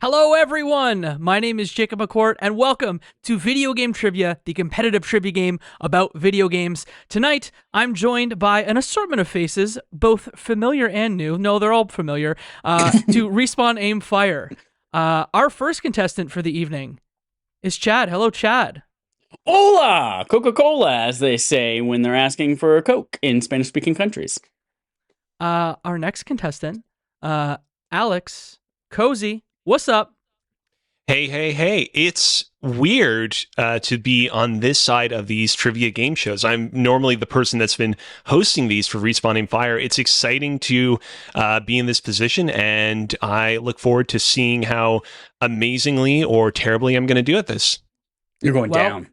Hello everyone, my name is Jacob McCourt and welcome to Video Game Trivia, the competitive trivia game about video games. Tonight, I'm joined by an assortment of faces, both familiar and new, no, they're all familiar, to Respawn Aim Fire. Our first contestant for the evening is Chad. Hello, Chad. Hola! Coca-Cola, as they say when they're asking for a Coke in Spanish-speaking countries. Our next contestant, Alex Kozi. What's up? Hey. It's weird to be on this side of these trivia game shows. I'm normally the person that's been hosting these for Respawn Aim Fire. It's exciting to be in this position, and I look forward to seeing how amazingly or terribly I'm going to do at this. You're going down.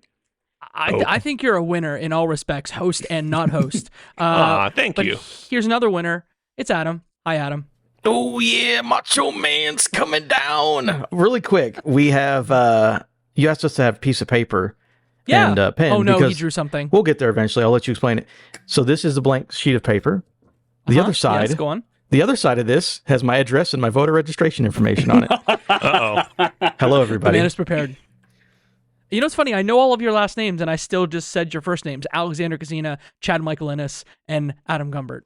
I think you're a winner in all respects, host and not host. Thank you. Here's another winner. It's Adam. Hi, Adam. Oh yeah, Macho Man's coming down. Really quick, we have you asked us to have a piece of paper and pen. Oh no, because he drew something. We'll get there eventually. I'll let you explain it. So this is a blank sheet of paper. The other side, yes, go on. The other side of this has my address and my voter registration information on it. Uh-oh. Hello, The everybody. man is prepared. You know what's funny? I know all of your last names, and I still just said your first names: Alexander Kazina, Chad Michael Innes, and Adam Gumbert.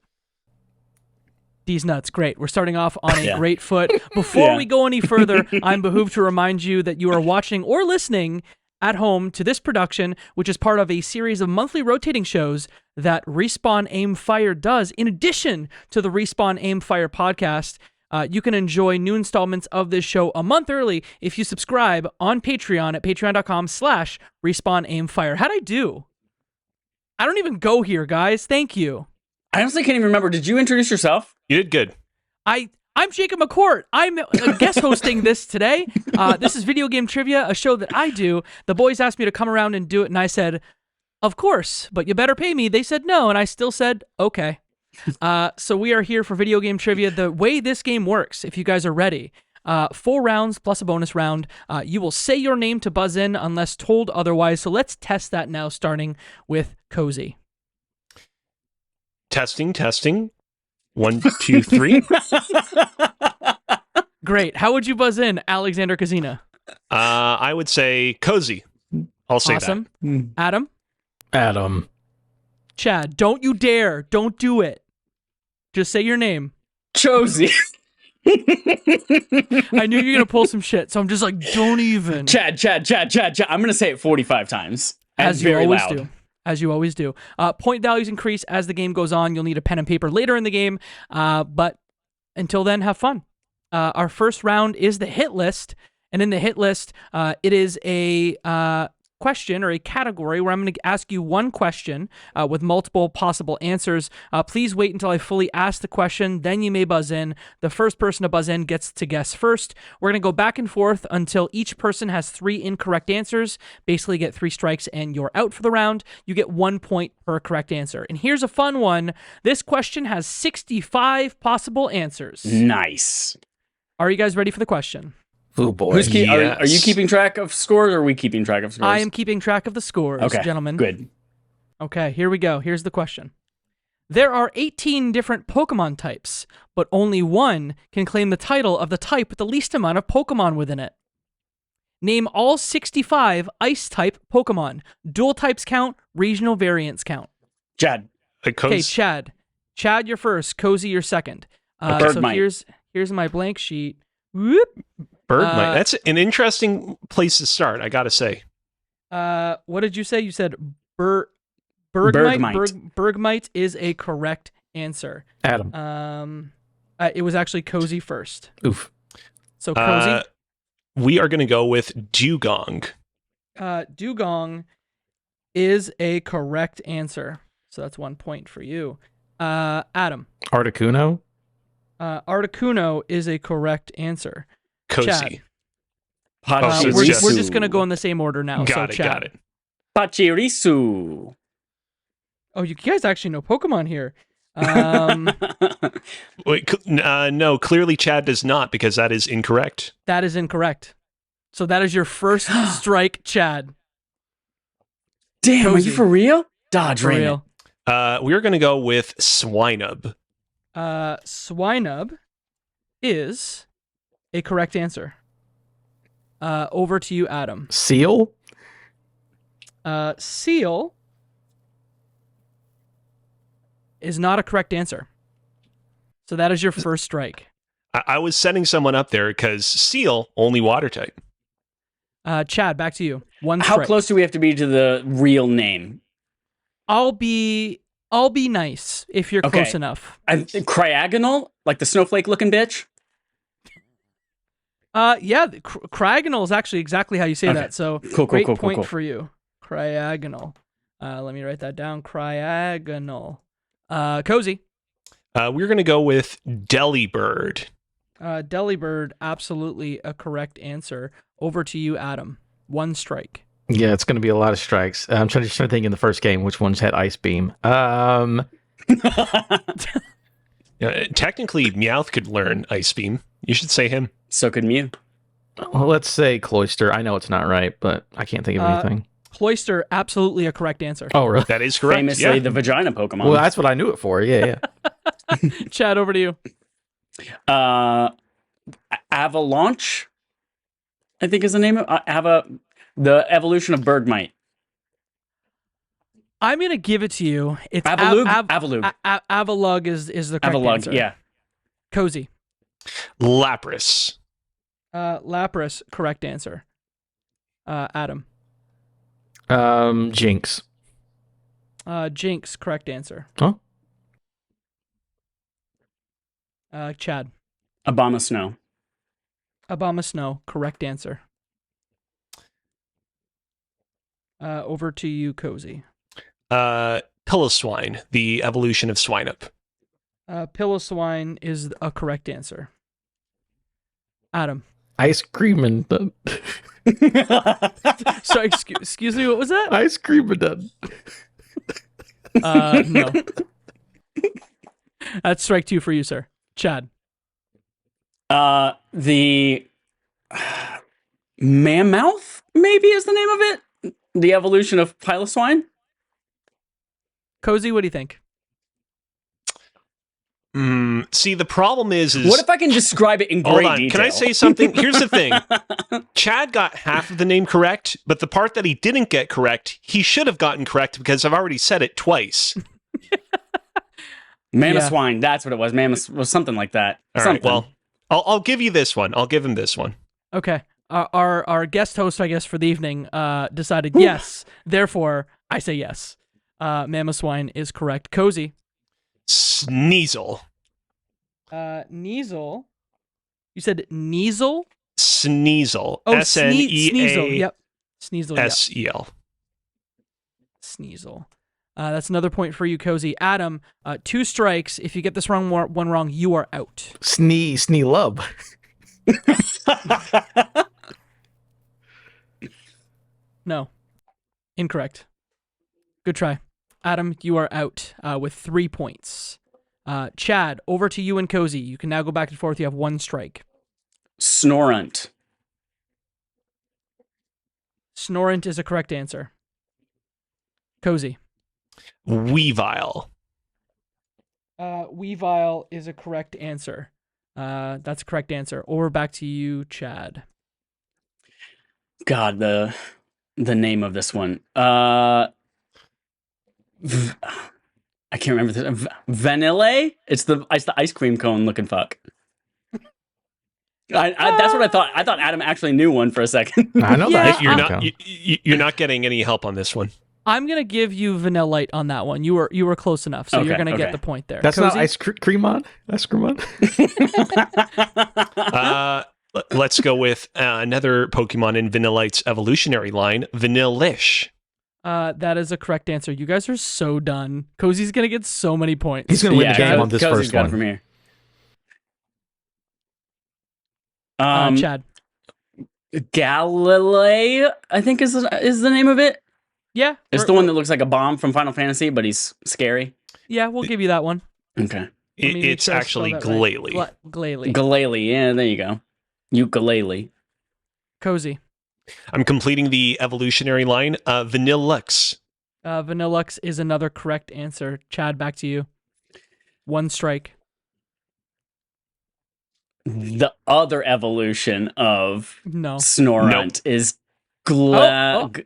These nuts, great. We're starting off on a great foot. Before we go any further, I'm behooved to remind you that you are watching or listening at home to this production, which is part of a series of monthly rotating shows that Respawn Aim Fire does. In addition to the Respawn Aim Fire podcast, you can enjoy new installments of this show a month early if you subscribe on Patreon at patreon.com/RespawnAimFire. How'd I do? I don't even go here, guys. Thank you. I honestly can't even remember. Did you introduce yourself? You did good. I'm Jacob McCourt. I'm guest hosting this today. This is Video Game Trivia, a show that I do. The boys asked me to come around and do it, and I said, of course, but you better pay me. They said no, and I still said, okay. So we are here for Video Game Trivia. The way this game works, if you guys are ready, 4 rounds plus a bonus round. You will say your name to buzz in unless told otherwise. So let's test that now, starting with Kozi. Testing. 1, 2, 3. Great. How would you buzz in, Alexander Kazina? I would say Kozi. I'll say awesome. that. Adam. Chad, don't you dare. Don't do it. Just say your name. Kozi. I knew you were going to pull some shit, so I'm just like, don't even. Chad. I'm going to say it 45 times. As you always do. As you always do. Point values increase as the game goes on. You'll need a pen and paper later in the game. But until then, have fun. Our first round is the hit list. And in the hit list, it is a question or a category where I'm going to ask you one question with multiple possible answers. Please wait until I fully ask the question, then you may buzz in. The first person to buzz in gets to guess first. We're going to go back and forth until each person has 3 incorrect answers. Basically get 3 strikes and you're out for the round. You get 1 point per correct answer. And here's a fun one. This question has 65 possible answers. Nice. Are you guys ready for the question? Oh boy. Are you keeping track of scores, or are we keeping track of scores? I am keeping track of the scores, gentlemen. Good. Okay, here we go. Here's the question. There are 18 different Pokemon types, but only one can claim the title of the type with the least amount of Pokemon within it. Name all 65 Ice-type Pokemon. Dual types count, regional variants count. Chad. Okay, Chad. Chad, you're first. Cozy, you're second. Here's my blank sheet. Whoop. Bergmite. That's an interesting place to start, I gotta say. What did you say? You said Bergmite. Bergmite is a correct answer. Adam. It was actually Cozy first. Oof. So Cozy. We are gonna go with Dugong. Dugong is a correct answer. So that's 1 point for you. Adam. Articuno. Articuno is a correct answer. Cozy. We're just going to go in the same order now. Got it. Pachirisu. Oh, you guys actually know Pokemon here. Wait, no, clearly Chad does not, because that is incorrect. That is incorrect. So that is your first strike, Chad. Damn, are Kozi. you for real? Dodge For Raymond. real. We're going to go with Swinub. Swinub is a correct answer. Over to you, Adam. Seal? Seal is not a correct answer. So that is your first strike. I was setting someone up there because seal, only water type. Chad, back to you. One How strike. close do we have to be to the real name? I'll be nice if you're Okay. close enough. Cryagonal? Like the snowflake-looking bitch? Yeah, cryagonal is actually exactly how you say Okay. that. So Cool, great cool, point cool. for you. Cryagonal. Let me write that down. Cryagonal. Kozi. We're going to go with Delibird. Delibird, absolutely a correct answer. Over to you, Adam. One strike. Yeah, it's going to be a lot of strikes. I'm trying to think in the first game which ones had Ice Beam. Technically, Meowth could learn Ice Beam. You should say him. So could Mew. Well, let's say Cloyster. I know it's not right, but I can't think of anything. Cloyster, absolutely a correct answer. Oh, really? That is correct. Famously Yeah. the vagina Pokemon. Well, that's what I knew it for. Yeah. Chad, over to you. Avalanche, I think is the name of the evolution of Bergmite. I'm gonna give it to you. It's Avalug? Avalug. Avalug is the correct Avalug, answer. yeah. Kozi. Lapras. Lapras, correct answer. Adam. Jinx. Jinx, correct answer. Huh? Chad. Abomasnow. Abomasnow, correct answer. Over to you, Kozi. Piloswine, the evolution of Swinub. Piloswine is a correct answer. Adam. Ice cream and done. Sorry, excuse me, what was that? Ice cream and done. No. That's strike two for you, sir. Chad. The Mammoth, maybe is the name of it? The evolution of Piloswine? Kozi, what do you think? See, the problem is What if I can describe it in hold great on. detail? Can I say something? Here's the thing. Chad got half of the name correct, but the part that he didn't get correct, he should have gotten correct because I've already said it twice. Mamoswine, that's what it was. Mammoth was something like that. All right, well, I'll give you this one. I'll give him this one. Okay. Our guest host, I guess, for the evening decided yes. Therefore, I say yes. Mamoswine is correct. Kozi. Sneasel. Sneasel. You said Sneasel? Sneasel. Oh, Sneasel. Yep. Sneasel. Yep. Sel. Sneasel. That's another point for you, Kozi. Adam, 2 strikes. If you get this one wrong, you are out. Sneelub. No. Incorrect. Good try. Adam, you are out with 3 points. Chad, over to you and Kozi. You can now go back and forth. You have 1 strike. Snorunt. Snorunt is a correct answer. Kozi. Weavile. Weavile is a correct answer. That's a correct answer. Over back to you, Chad. God, the name of this one. I can't remember this. Vanilla? It's the ice cream cone looking fuck. That's what I thought. I thought Adam actually knew one for a second. I know Yeah, that. You're not getting any help on this one. I'm gonna give you Vanillite on that one. You were close enough, so you're gonna get the point there. That's Kozi? not ice cream on. Ice cream on. Let's go with another Pokemon in Vanillite's evolutionary line, Vanillish. That is a correct answer. You guys are so done. Kozi's gonna get so many points. He's gonna win the game on this Kozi's first got it one. from here. Chad. Galilei, I think is the name of it. Yeah. It's the one that looks like a bomb from Final Fantasy, but he's scary. Yeah, we'll give you that one. Okay. Let me make It's sure I actually spell that right. Glalie. Glalie. Galilei, yeah, there you go. Ukulele. Kozi. I'm completing the evolutionary line, Vanillux. Vanillux is another correct answer. Chad, back to you. 1 strike. The other evolution of No. Snorunt is Glamwow.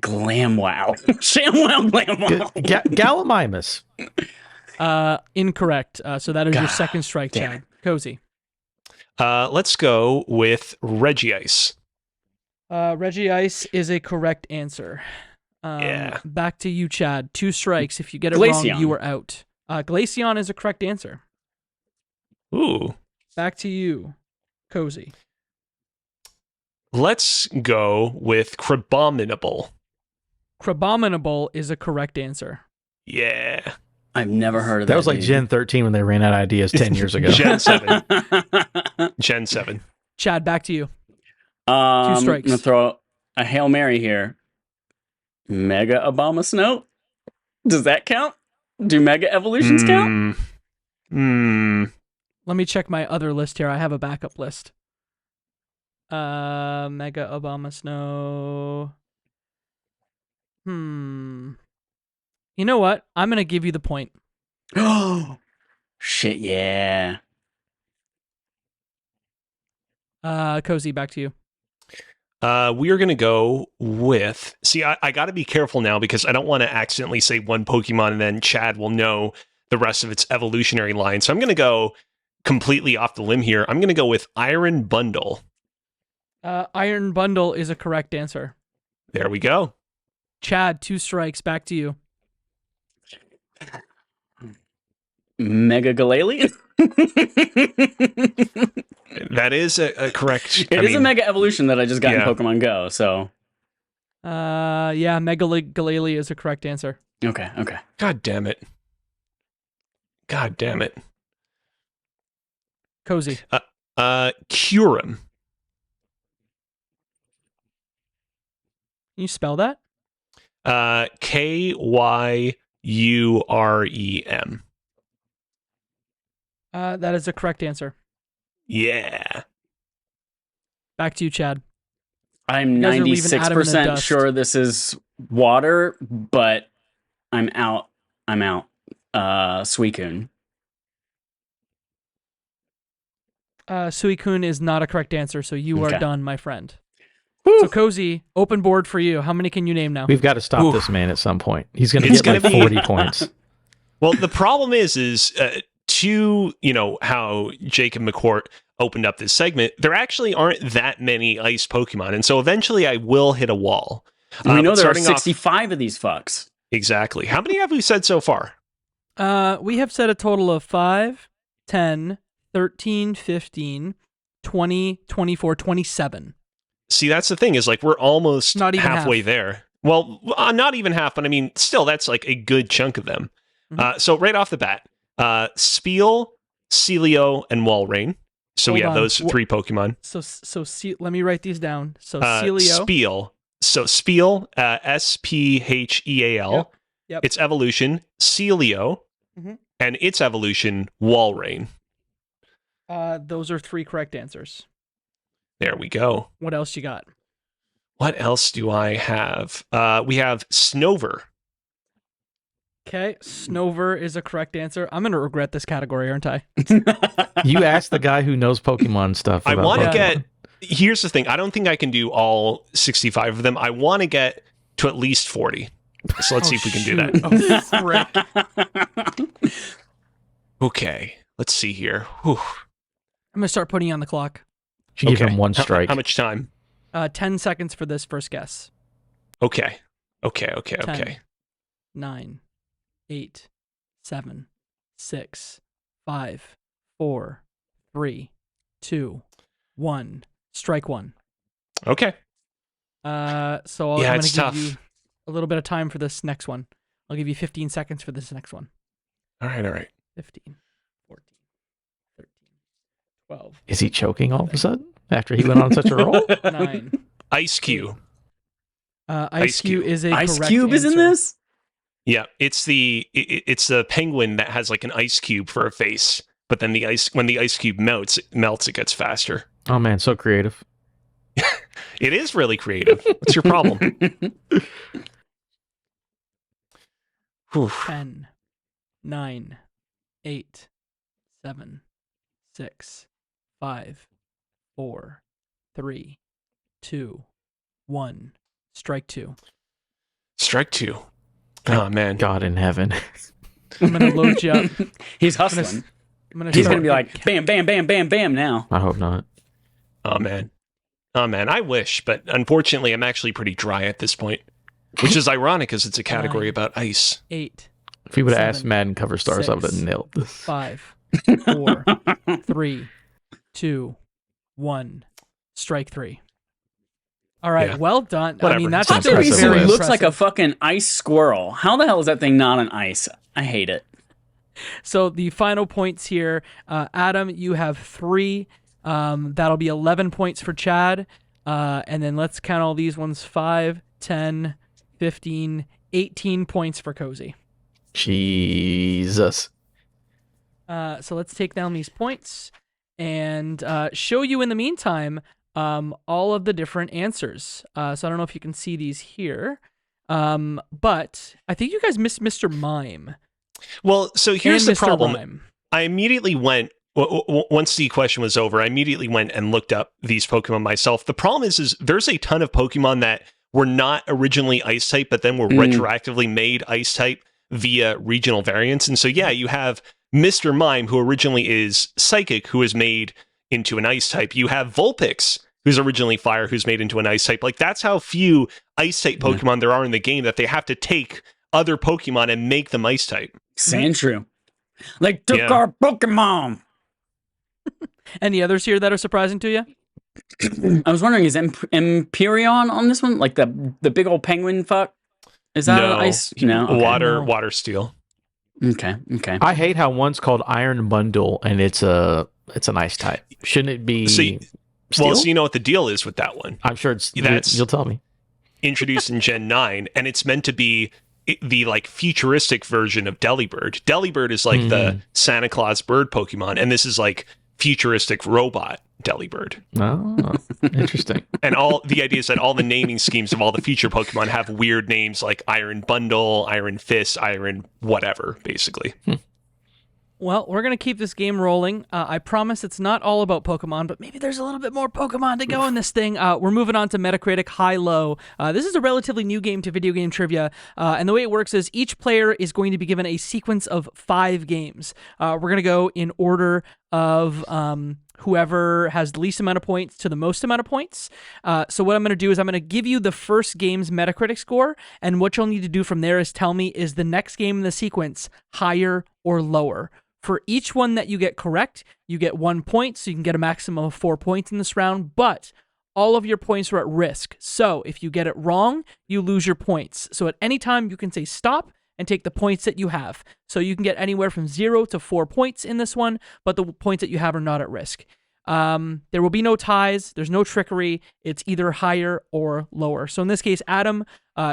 ShamWow Glamwow. Gallimimus. Incorrect. So that is your God second strike, damn Chad. Kozi. Let's go with Regice. Regice is a correct answer. Yeah. Back to you, Chad. 2 strikes. If you get it Glaceon. wrong, you are out. Glaceon is a correct answer. Ooh. Back to you, Kozi. Let's go with Crabominable. Crabominable is a correct answer. Yeah. I've never heard of that. That was like dude. Gen 13 when they ran out of ideas 10 years ago. Gen 7. Gen 7. Chad, back to you. 2 I'm strikes. gonna throw a Hail Mary here. Mega Obama Snow? Does that count? Do Mega Evolutions count? Let me check my other list here. I have a backup list. Mega Obama Snow. You know what? I'm going to give you the point. Oh, shit, yeah. Kozi, back to you. We are going to go with... See, I got to be careful now because I don't want to accidentally say one Pokemon and then Chad will know the rest of its evolutionary line. So I'm going to go completely off the limb here. I'm going to go with Iron Bundle. Iron Bundle is a correct answer. There we go. Chad, 2 strikes. Back to you. Mega Galarian? That is a correct... It is a Mega Evolution that I just got Yeah. in Pokemon Go, so... Yeah, Mega Galarian is a correct answer. Okay. God damn it. God damn it. Kozi. Kyurem. Can you spell that? Kyurem. That is a correct answer. Yeah. Back to you, Chad. I'm guys are leaving Adam in the 96% dust. sure this is water, but I'm out. Suicune. Suicune is not a correct answer, so you are Okay. done, my friend. Whew. So, Kozi, open board for you. How many can you name now? We've got to stop Oof. this man at some point. He's going to It's get like gonna be- 40 points. Well, the problem is to, how Jacob McCourt opened up this segment, there actually aren't that many ice Pokemon. And so eventually I will hit a wall. We know but there are starting 65 of these fucks. Exactly. How many have we said so far? We have said a total of 5, 10, 13, 15, 20, 24, 27. See, that's the thing is like we're almost Not even halfway half. there. Well, not even half, but I mean, still, that's like a good chunk of them. Mhm. So right off the bat, Spiel, Celio, and Walrein. So we Hold have on. those 3 Pokemon. Let me write these down. So, Celio. Spiel. So Spiel, Spheal. Yep. Its evolution, Celio, Mhm. and its evolution, Walrein. Those are 3 correct answers. There we go. What else you got? What else do I have? We have Snover. Okay, Snover is a correct answer. I'm going to regret this category, aren't I? You asked the guy who knows Pokemon stuff. I about want to Pokemon. get. Here's the thing. I don't think I can do all 65 of them. I want to get to at least 40. So let's see if we can do that. Oh, frick. Okay. Let's see here. Whew. I'm going to start putting you on the clock. You give him 1 strike. How much time? 10 seconds for this first guess. Okay. 10, 9, 8, 7, 6, 5, 4, 3, 2, 1. Strike 1. Okay. So Yeah, I'm going it's to give tough. you a little bit of time for this next one. I'll give you 15 seconds for this next one. All right. 15, 14, 13, 12, Is he choking all of a sudden after he went on such a roll? 9. Ice Cube. Ice Cube Cube. is a Ice correct Cube is in answer. this? Yeah, it's the penguin that has like an ice cube for a face, but then when the ice cube melts, it gets faster. Oh man, so creative. It is really creative. What's your problem? Whew. 10, 9, 8, 7, 6, 5, 4, 3, 2, 1. Strike 2. Strike 2. Oh, man. God in heaven. I'm going to load you up. He's hustling. He's going to be like, bam, bam, bam, bam, bam now. I hope not. Oh, man. Oh, man. I wish, but unfortunately, I'm actually pretty dry at this point, which is ironic because it's a category 9, about ice. 8, If you would have 7, asked Madden cover stars, I would have 6, nailed this. 5, 4, 3, 2, 1. Strike 3. All right, Yeah. well done. Whatever. I mean, that's Hot still Dog very Pizza looks like a impressive. fucking ice squirrel. How the hell is that thing not on ice? I hate it. So the final points here, Adam, you have 3. That'll be 11 points for Chad. And then let's count all these ones. 5, 10, 15, 18 points for Kozi. Jesus. So let's take down these points and show you in the meantime all of the different answers. So I don't know if you can see these here. But I think you guys missed Mr. Mime. Well, so here's and the Mr. problem. Rhyme. I immediately went, once the question was over, I immediately went and looked up these Pokemon myself. The problem is there's a ton of Pokemon that were not originally ice type, but then were retroactively made ice type via regional variants. And so, yeah, you have Mr. Mime, who originally is psychic, who is made into an ice type. You have Vulpix, who's originally fire, who's made into an ice type. Like, that's how few ice type Pokemon there are in the game, that they have to take other Pokemon and make them ice type. Sandshrew. Like, took Yeah. our Pokemon. Any others here that are surprising to you? I was wondering, is Empyreon on this one? Like the big old penguin fuck? Is that No. ice? No. Okay. Water steel. Okay. I hate how one's called Iron Bundle and it's an ice type. Shouldn't it be See, steel? well, so you know what the deal is with that one. I'm sure it's That's- you'll tell me. Introduced in Gen 9, and it's meant to be the like futuristic version of Delibird. Delibird is like the Santa Claus bird Pokemon, and this is like futuristic robot Delibird. Oh, interesting. And all the idea is that all the naming schemes of all the future Pokemon have weird names like Iron Bundle, Iron Fist, Iron whatever, basically. Well, we're going to keep this game rolling. I promise it's not all about Pokemon, but maybe there's a little bit more Pokemon to go in this thing. We're moving on to Metacritic High-Low. This is a relatively new game to video game trivia, and the way it works is each player is going to be given a sequence of 5 games. We're going to go in order of whoever has the least amount of points to the most amount of points. So what I'm going to do is I'm going to give you the first game's Metacritic score, and what you'll need to do from there is tell me, is the next game in the sequence higher or lower? For each one that you get correct, you get 1 point, so you can get a maximum of 4 points in this round, but all of your points are at risk. So if you get it wrong, you lose your points. So at any time, you can say stop and take the points that you have. So you can get anywhere from 0 to 4 points in this one, but the points that you have are not at risk. There will be no ties. There's no trickery. It's either higher or lower. So in this case, Adam,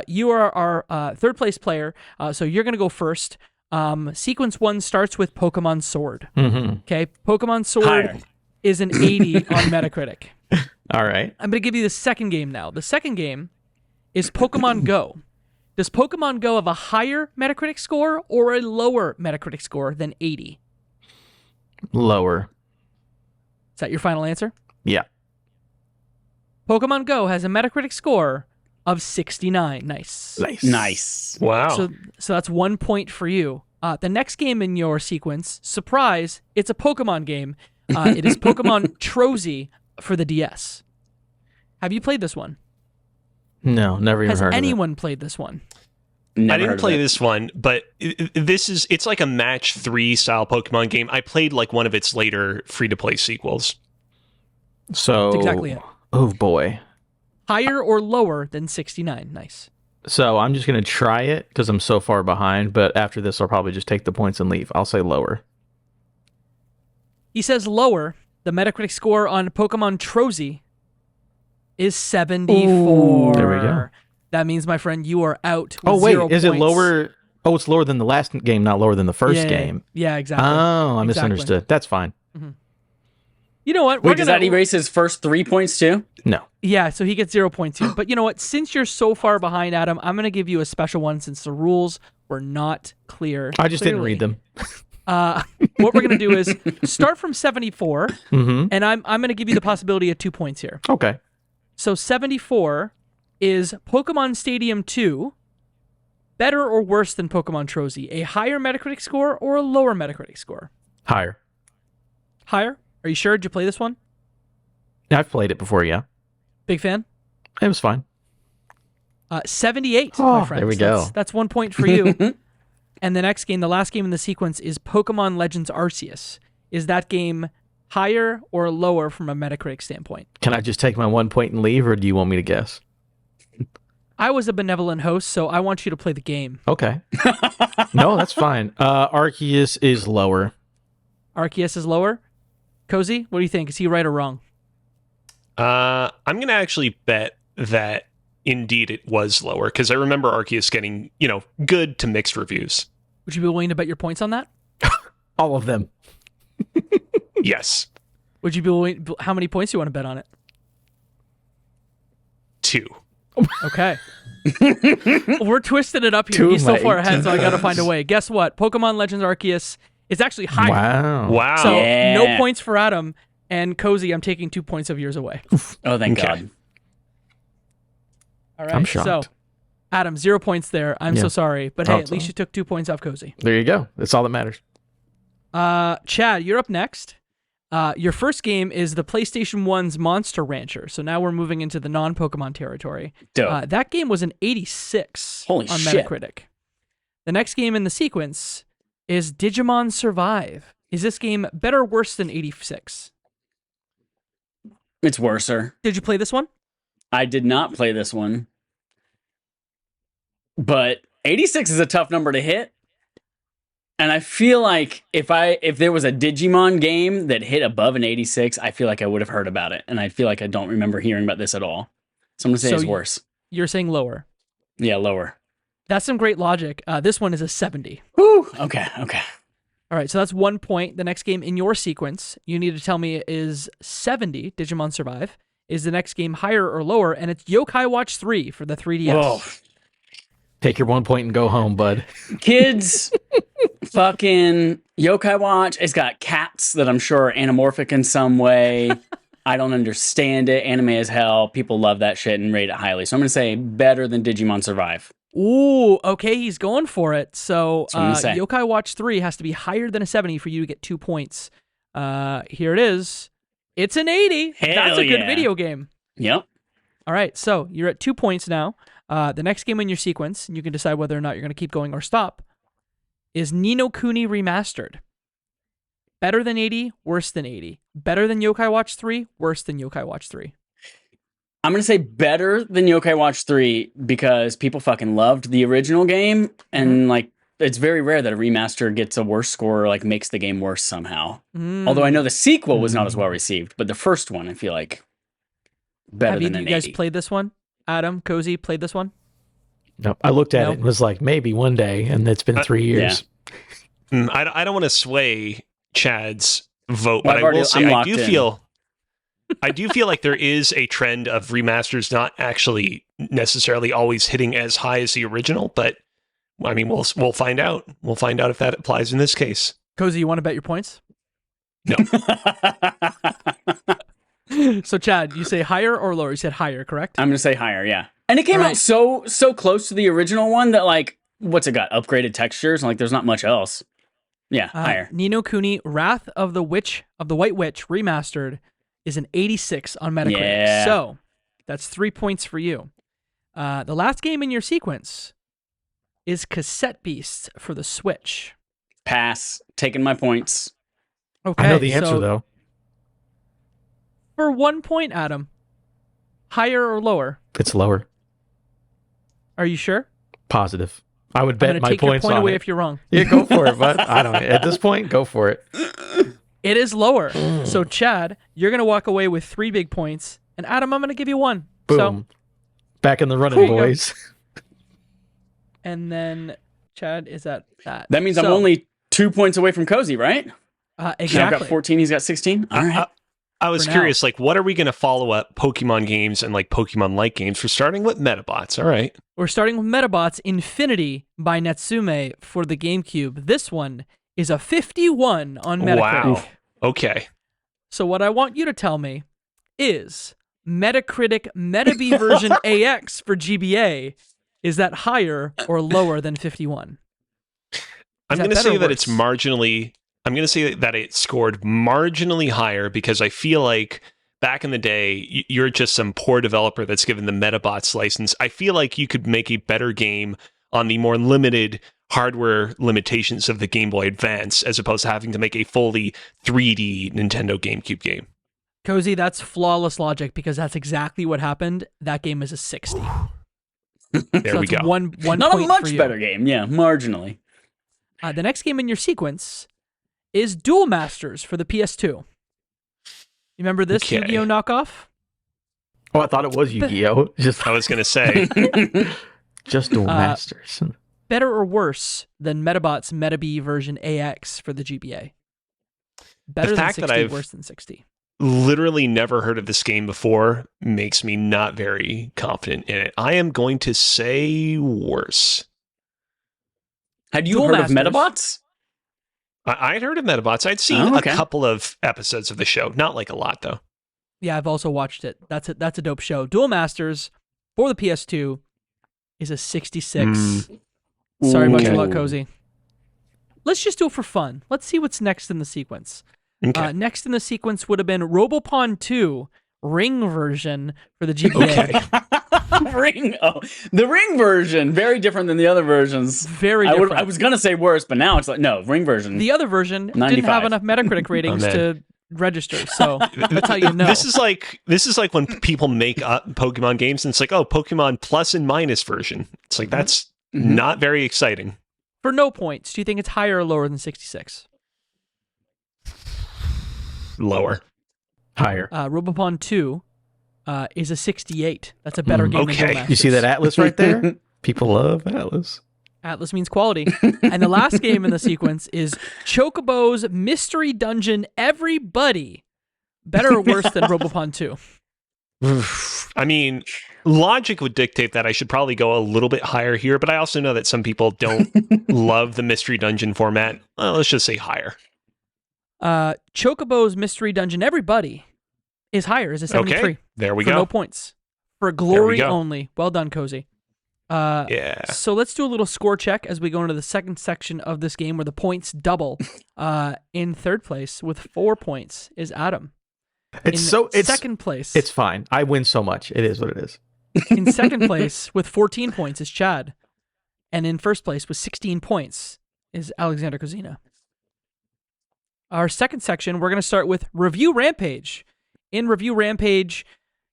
you are our third place player, so you're going to go first. Sequence 1 starts with Pokemon Sword. Okay, Pokemon Sword Higher. is an 80 on Metacritic. All right. I'm going to give you the second game now. The second game is Pokemon Go. Does Pokemon Go have a higher Metacritic score or a lower Metacritic score than 80? Lower. Is that your final answer? Yeah. Pokemon Go has a Metacritic score of 69. Nice. Nice. Wow. So that's 1 point for you. The next game in your sequence, surprise, it's a Pokemon game. It is Pokemon Trozy for the DS. Have you played this one? No, never even Has heard of anyone played this one? Never I didn't heard of play it. this one, but it's like a match 3 style Pokemon game. I played like one of its later free to play sequels. it. So That's exactly it. Oh boy. Higher or lower than 69? Nice. So I'm just going to try it because I'm so far behind, but after this I'll probably just take the points and leave. I'll say lower. He says lower. The Metacritic score on Pokemon Trozy is 74. There we go. That means, my friend, you are out. With Oh wait, 0 is it points. lower? Oh, it's lower than the last game, not lower than the first Yeah, game. Yeah, exactly. Oh, I Exactly. misunderstood. That's fine. You know what? Wait, does that erase his first 3 points too? No. Yeah, so he gets 0 points here. But you know what? Since you're so far behind, Adam, I'm going to give you a special one since the rules were not clear. I just didn't read them. What we're going to do is start from 74, Mm-hmm. and I'm going to give you the possibility of 2 points here. Okay. So 74 is Pokemon Stadium 2 better or worse than Pokemon Trozy? A higher Metacritic score or a lower Metacritic score? Higher. Higher? Are you sure? Did you play this one? I've played it before, yeah. Big fan? It was fine. 78, Oh, my friends. there we go. That's 1 point for you. And the next game, the last game in the sequence, is Pokemon Legends Arceus. Is that game higher or lower from a Metacritic standpoint? Can I just take my 1 point and leave, or do you want me to guess? I was a benevolent host, so I want you to play the game. Okay. No, that's fine. Arceus is lower. Arceus is lower. Kozi, what do you think? Is he right or wrong? I'm going to actually bet that indeed it was lower, because I remember Arceus getting, good to mixed reviews. Would you be willing to bet your points on that? All of them. Yes. Would you be willing? How many points do you want to bet on it? 2. Okay. We're twisting it up here. Too He's so late. far ahead, so I got to find a way. Guess what? Pokemon Legends Arceus is actually higher. Wow. So Yeah. no points for Adam. And Kozi, I'm taking 2 points of yours away. Oh, thank Okay. God. All right. I'm shocked. So, Adam, 0 points there. I'm so sorry. But hey, Oh, at least you took 2 points off Kozi. There you go. That's all that matters. Chad, you're up next. Your first game is the PlayStation 1's Monster Rancher. So now we're moving into the non-Pokemon territory. Dope. That game was an 86 Holy on shit. Metacritic. The next game in the sequence is Digimon Survive. Is this game better or worse than 86? It's worser. Did you play this one? I did not play this one. But 86 is a tough number to hit. And I feel like if there was a Digimon game that hit above an 86, I feel like I would have heard about it. And I feel like I don't remember hearing about this at all. So I'm going to say So it's worse. You're saying lower. Yeah, lower. That's some great logic. This one is a 70. Whew. Okay. All right, so that's 1 point. The next game in your sequence, you need to tell me is 70, Digimon Survive. Is the next game higher or lower? And it's Yokai Watch 3 for the 3DS. Whoa. Take your 1 point and go home, bud. Kids, fucking Yokai Watch. It's got cats that I'm sure are anamorphic in some way. I don't understand it. Anime as hell. People love that shit and rate it highly. So I'm going to say better than Digimon Survive. Ooh, okay, he's going for it. So That's what I'm gonna say. Yokai Watch 3 has to be higher than a 70 for you to get 2 points. Here it is. It's an 80. Hell That's a good yeah. video game. Yep. All right, so you're at 2 points now. The next game in your sequence, and you can decide whether or not you're going to keep going or stop, is Ni no Kuni Remastered. Better than 80, worse than 80. Better than Yokai Watch 3, worse than Yokai Watch 3. I'm going to say better than Yokai Watch 3 because people fucking loved the original game. And like, it's very rare that a remaster gets a worse score or like makes the game worse somehow. Although I know the sequel was not as well received, but the first one, I feel like better Have than you an guys 80. played this one? Adam, Kozi, played this one? No, I looked at No. it and was like, maybe one day, and it's been 3 years. I don't want to sway Chad's vote, Well, but I've I will already- say I'm I locked do in. feel like there is a trend of remasters not actually necessarily always hitting as high as the original, but I mean we'll find out. We'll find out if that applies in this case. Kozi, you want to bet your points? No. So, Chad, you say higher or lower? You said higher, correct? I'm going to say higher, yeah. And it came All right. out so close to the original one that like, what's it got? Upgraded textures? And like, there's not much else. Yeah, higher. Ni no Kuni Wrath of the White Witch Remastered is an 86 on Metacritic. Yeah. So, that's 3 points for you. The last game in your sequence is Cassette Beasts for the Switch. Pass. Taking my points. Okay, I know the answer, so though. For 1 point, Adam, higher or lower? It's lower. Are you sure? Positive. I would I'm bet going to my take your points point on away it. if you're wrong. Yeah, go for it, bud. I don't. At this point, go for it. It is lower. So, Chad, you're going to walk away with 3 big points. And Adam, I'm going to give you 1. Boom. So, Back in the running, Cool. boys. and then Chad is at that. That means I'm So, only 2 points away from Kozi, right? And I've exactly. got 14, he's got 16. All right. I was curious, like, what are we going to follow up Pokemon games and like Pokemon-like games? We're starting with Metabots. All right. We're starting with Metabots Infinity by Natsume for the GameCube. This one is a 51 on Metacritic. Wow. Okay. So what I want you to tell me is Metacritic Metabee version AX for GBA, is that higher or lower than 51? I'm going to say that it's marginally... I'm going to say that it scored marginally higher because I feel like back in the day, you're just some poor developer that's given the Metabots license. I feel like you could make a better game on the more limited hardware limitations of the Game Boy Advance as opposed to having to make a fully 3D Nintendo GameCube game. Kozi, that's flawless logic because that's exactly what happened. That game is a 60. There we go. One Not point a much for you. better game. Yeah, marginally. The next game in your sequence is Duel Masters for the PS2. You remember this Yu-Gi-Oh knockoff? Oh, I thought it was Yu-Gi-Oh. I was going to say. Just Duel Masters. Better or worse than Metabots Metabee version AX for the GBA? Better than 60, worse than 60. Literally never heard of this game before makes me not very confident in it. I am going to say worse. Had you heard of Metabots? I'd heard of Metabots. I'd seen a couple of episodes of the show. Not like a lot, though. Yeah, I've also watched it. That's a dope show. Duel Masters for the PS2 is a 66. Sorry about your luck, Kozi. Let's just do it for fun. Let's see what's next in the sequence. Okay. Next in the sequence would have been Robopon 2 Ring version for the GBA. The Ring version, very different than the other versions. Very different. I was gonna say worse, but now it's like no, Ring version. The other version 95. didn't have enough Metacritic ratings to register, so that's how you know. This is like when people make up Pokemon games and it's like, oh, Pokemon plus and minus version. It's like that's not very exciting. For no points, do you think it's higher or lower than 66? Lower. Higher. Robopon 2 is a 68. That's a better game than Duel Masters. You see that Atlas right there? People love Atlas. Atlas means quality. And the last game in the sequence is Chocobo's Mystery Dungeon Everybody. Better or worse than Robopon 2? I mean, logic would dictate that I should probably go a little bit higher here, but I also know that some people don't love the Mystery Dungeon format. Well, let's just say higher. Chocobo's Mystery Dungeon Everybody is higher, is a 73. Okay, there we for go. No points. For glory only. Well done, Kozi. Yeah. So let's do a little score check as we go into the second section of this game where the points double. In third place with 4 points is Adam. It's second place. It's fine. I win so much. It is what it is. In second place with 14 points is Chad. And in first place with 16 points is Alexander Kozina. Our second section, we're going to start with Review Rampage. In Review Rampage,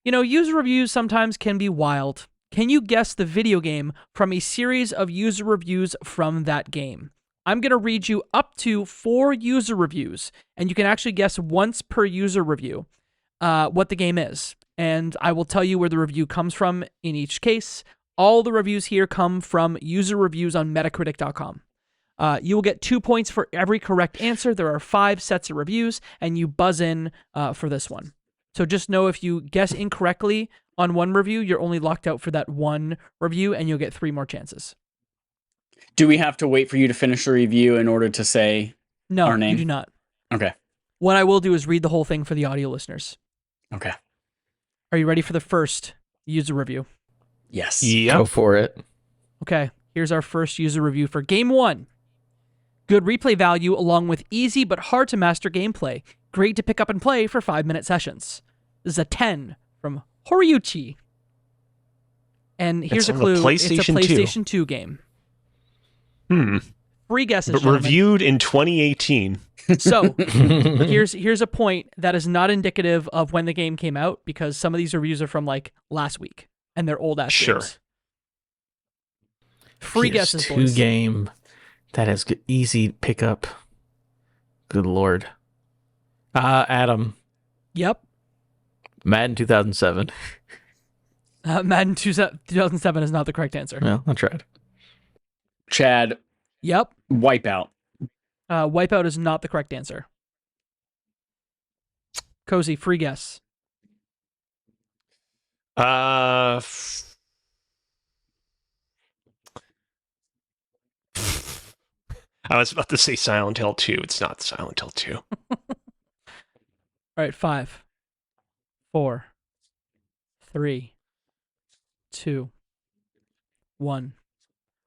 user reviews sometimes can be wild. Can you guess the video game from a series of user reviews from that game? I'm going to read you up to 4 user reviews, and you can actually guess once per user review what the game is. And I will tell you where the review comes from in each case. All the reviews here come from user reviews on Metacritic.com. You will get 2 points for every correct answer. There are 5 sets of reviews, and you buzz in for this one. So just know if you guess incorrectly on one review, you're only locked out for that one review, and you'll get 3 more chances. Do we have to wait for you to finish the review in order to say our name? No, you do not. Okay. What I will do is read the whole thing for the audio listeners. Okay. Are you ready for the first user review? Yes. Yep. Go for it. Okay, here's our first user review for Game 1. Good replay value along with easy but hard to master gameplay. Great to pick up and play for 5-minute sessions. This is a 10 from Horiuchi. And here's a clue. It's a PlayStation 2 game. Free guesses, but gentlemen. reviewed in 2018. So, here's a point that is not indicative of when the game came out, because some of these reviews are from like last week, and they're old-ass games. Free guesses, boys. PS2 game that has easy pickup. Good lord. Adam. Yep. Madden 2007. Madden 2007 is not the correct answer. Well, I tried. Chad. Yep. Wipeout. Wipeout is not the correct answer. Kozi, free guess. I was about to say Silent Hill 2. It's not Silent Hill 2. All right, 5, 4, 3, 2, 1.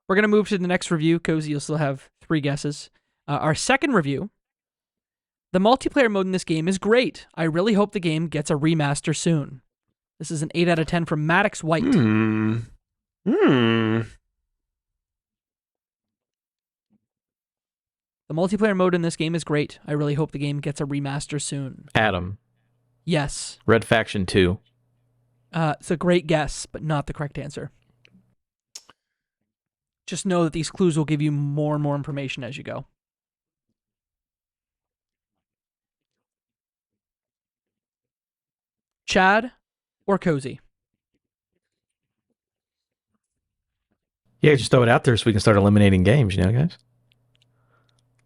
We're going to move to the next review. Kozi, you'll still have 3 guesses. Our second review. The multiplayer mode in this game is great. I really hope the game gets a remaster soon. This is an 8 out of 10 from Maddox White. Hmm. The multiplayer mode in this game is great. I really hope the game gets a remaster soon. Adam. Yes. Red Faction 2. It's a great guess, but not the correct answer. Just know that these clues will give you more and more information as you go. Chad or Kozi? Yeah, just throw it out there so we can start eliminating games, guys?